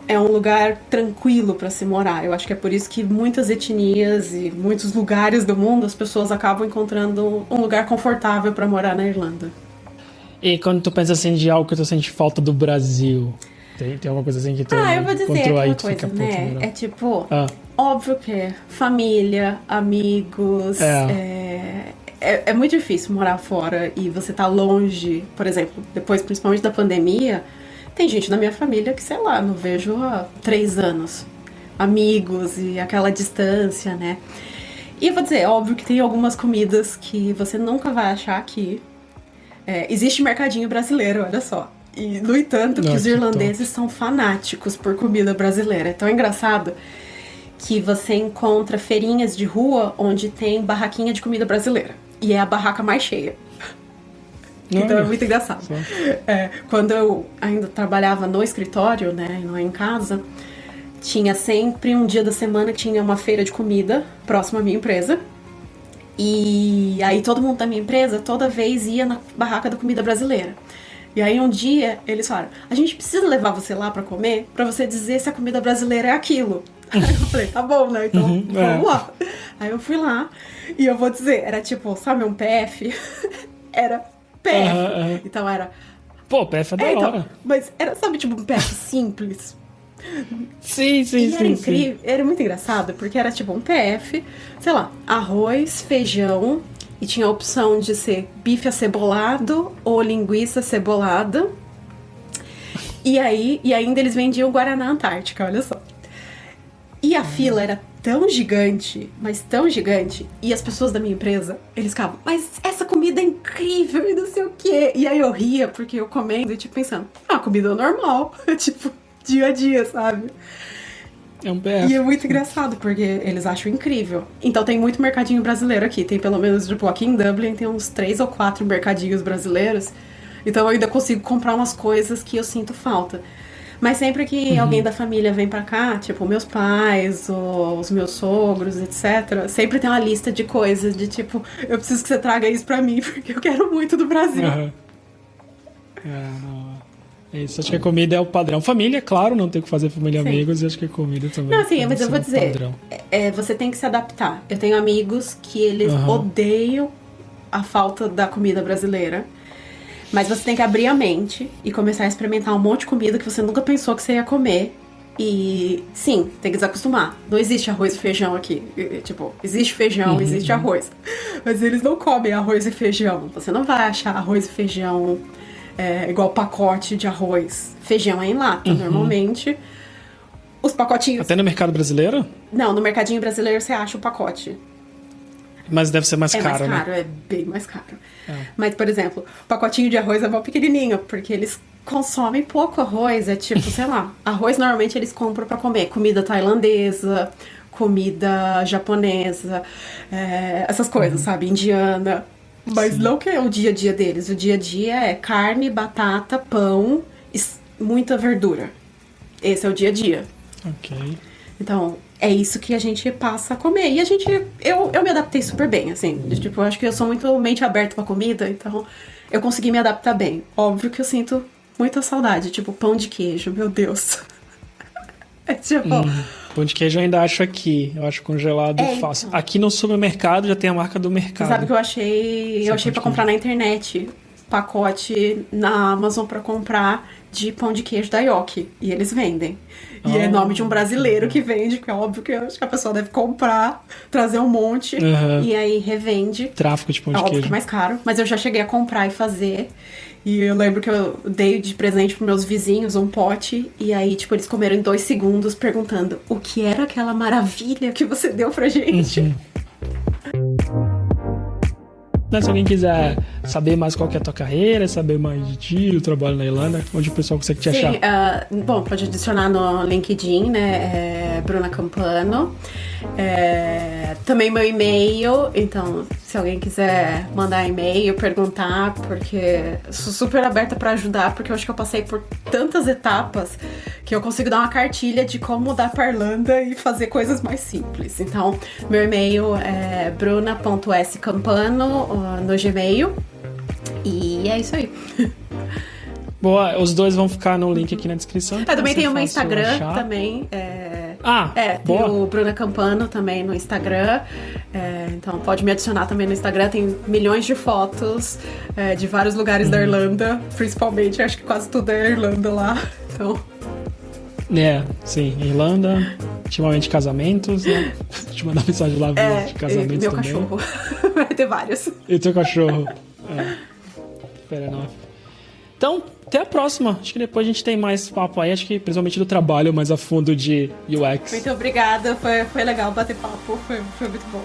é um lugar tranquilo para se morar. Eu acho que é por isso que muitas etnias e muitos lugares do mundo as pessoas acabam encontrando um lugar confortável para morar na Irlanda. E quando tu pensa assim de algo que tu sente falta do Brasil, tem alguma coisa assim que tu eu vou dizer encontrou aí, aquela tu fica, coisa, né? melhor. É tipo, óbvio que é família, amigos, é muito difícil morar fora e você tá longe, por exemplo, depois principalmente da pandemia, tem gente da minha família que, sei lá, não vejo há 3 anos. Amigos e aquela distância, né? E eu vou dizer, óbvio que tem algumas comidas que você nunca vai achar aqui. Existe mercadinho brasileiro, olha só. E, no entanto, que os irlandeses são fanáticos por comida brasileira. É tão engraçado que você encontra feirinhas de rua onde tem barraquinha de comida brasileira. E é a barraca mais cheia. Então é muito engraçado. Quando eu ainda trabalhava no escritório, né, e não em casa, tinha sempre um dia da semana que tinha uma feira de comida próxima à minha empresa. E aí todo mundo da minha empresa toda vez ia na barraca da comida brasileira. E aí um dia eles falaram, a gente precisa levar você lá pra comer, pra você dizer se a comida brasileira é aquilo. Aí eu falei, tá bom, né? Então vamos lá. Aí eu fui lá e eu vou dizer, era tipo, sabe, um PF? Era PF. Então era... Pô, PF é da hora. Então, mas era, sabe, tipo um PF simples? Sim. Era incrível, era muito engraçado, porque era tipo um PF, sei lá, arroz, feijão, e tinha a opção de ser bife acebolado ou linguiça acebolada. E ainda eles vendiam Guaraná Antártica, olha só. E a fila era tão gigante, mas tão gigante, e as pessoas da minha empresa, eles ficavam, mas essa comida é incrível e não sei o quê. E aí eu ria, porque eu comendo e tipo pensando, comida normal, tipo, dia a dia, sabe? É um PF. E é muito engraçado, porque eles acham incrível. Então tem muito mercadinho brasileiro aqui. Tem pelo menos, tipo, aqui em Dublin tem uns 3 ou 4 mercadinhos brasileiros. Então eu ainda consigo comprar umas coisas que eu sinto falta. Mas sempre que alguém da família vem pra cá, tipo, meus pais, ou os meus sogros, etc., sempre tem uma lista de coisas, de tipo, eu preciso que você traga isso pra mim, porque eu quero muito do Brasil. Isso, acho que a comida é o padrão. Família, claro, não tem o que fazer família e amigos, e acho que a comida também. Não, sim, mas eu vou dizer, você tem que se adaptar. Eu tenho amigos que eles odeiam a falta da comida brasileira, mas você tem que abrir a mente e começar a experimentar um monte de comida que você nunca pensou que você ia comer. E, sim, tem que desacostumar. Não existe arroz e feijão aqui. Tipo, existe feijão, existe arroz. Mas eles não comem arroz e feijão. Você não vai achar arroz e feijão... igual pacote de arroz. Feijão é em lata, normalmente. Os pacotinhos... Até no mercado brasileiro? Não, no mercadinho brasileiro você acha o pacote. Mas deve ser mais caro, né? É bem mais caro. Mas, por exemplo, o pacotinho de arroz é mal pequenininho, porque eles consomem pouco arroz. É tipo, sei lá, arroz normalmente eles compram pra comer comida tailandesa, comida japonesa, essas coisas, sabe? Indiana. Mas não que é o dia a dia deles. O dia a dia é carne, batata, pão e muita verdura. Esse é o dia a dia. Ok. Então, é isso que a gente passa a comer. E eu me adaptei super bem, assim. Tipo, eu acho que eu sou muito mente aberta pra comida, então eu consegui me adaptar bem. Óbvio que eu sinto muita saudade, tipo, pão de queijo, meu Deus. É tipo... Pão de queijo eu ainda acho aqui. Eu acho congelado fácil. Então. Aqui no supermercado já tem a marca do mercado. Você sabe que eu achei? Eu achei pra comprar na internet. Pacote na Amazon pra comprar de pão de queijo da Yoki. E eles vendem. E é nome de um brasileiro que vende, que é óbvio que eu acho que a pessoa deve comprar, trazer um monte, e aí revende. Tráfico de pão de queijo. queijo. É óbvio que é mais caro, mas eu já cheguei a comprar e fazer. E eu lembro que eu dei de presente pros meus vizinhos um pote, e aí, tipo, eles comeram em 2 segundos, perguntando o que era aquela maravilha que você deu pra gente. Se alguém quiser saber mais qual que é a tua carreira, saber mais de ti, o trabalho na Irlanda, onde o pessoal consegue te achar? Bom, pode adicionar no LinkedIn, né? Bruna Campano. Também meu e-mail, então se alguém quiser mandar e-mail, perguntar, porque sou super aberta pra ajudar, porque eu acho que eu passei por tantas etapas que eu consigo dar uma cartilha de como mudar pra Irlanda e fazer coisas mais simples. Então, meu e-mail é bruna.scampano no Gmail. E é isso aí. Boa, os dois vão ficar no link aqui na descrição. Eu também tenho o meu Instagram também. Boa. Tem o Bruna Campano também no Instagram. Então pode me adicionar também no Instagram, tem milhões de fotos de vários lugares da Irlanda, principalmente, acho que quase tudo é Irlanda lá, então... Sim, Irlanda, ultimamente casamentos, né? Deixa eu mandar mensagem lá de casamentos meu também. Cachorro, vai ter vários. E teu cachorro, Fair enough. Então, até a próxima. Acho que depois a gente tem mais papo aí, acho que principalmente do trabalho mais a fundo de UX. Muito obrigada, foi legal bater papo, foi muito bom.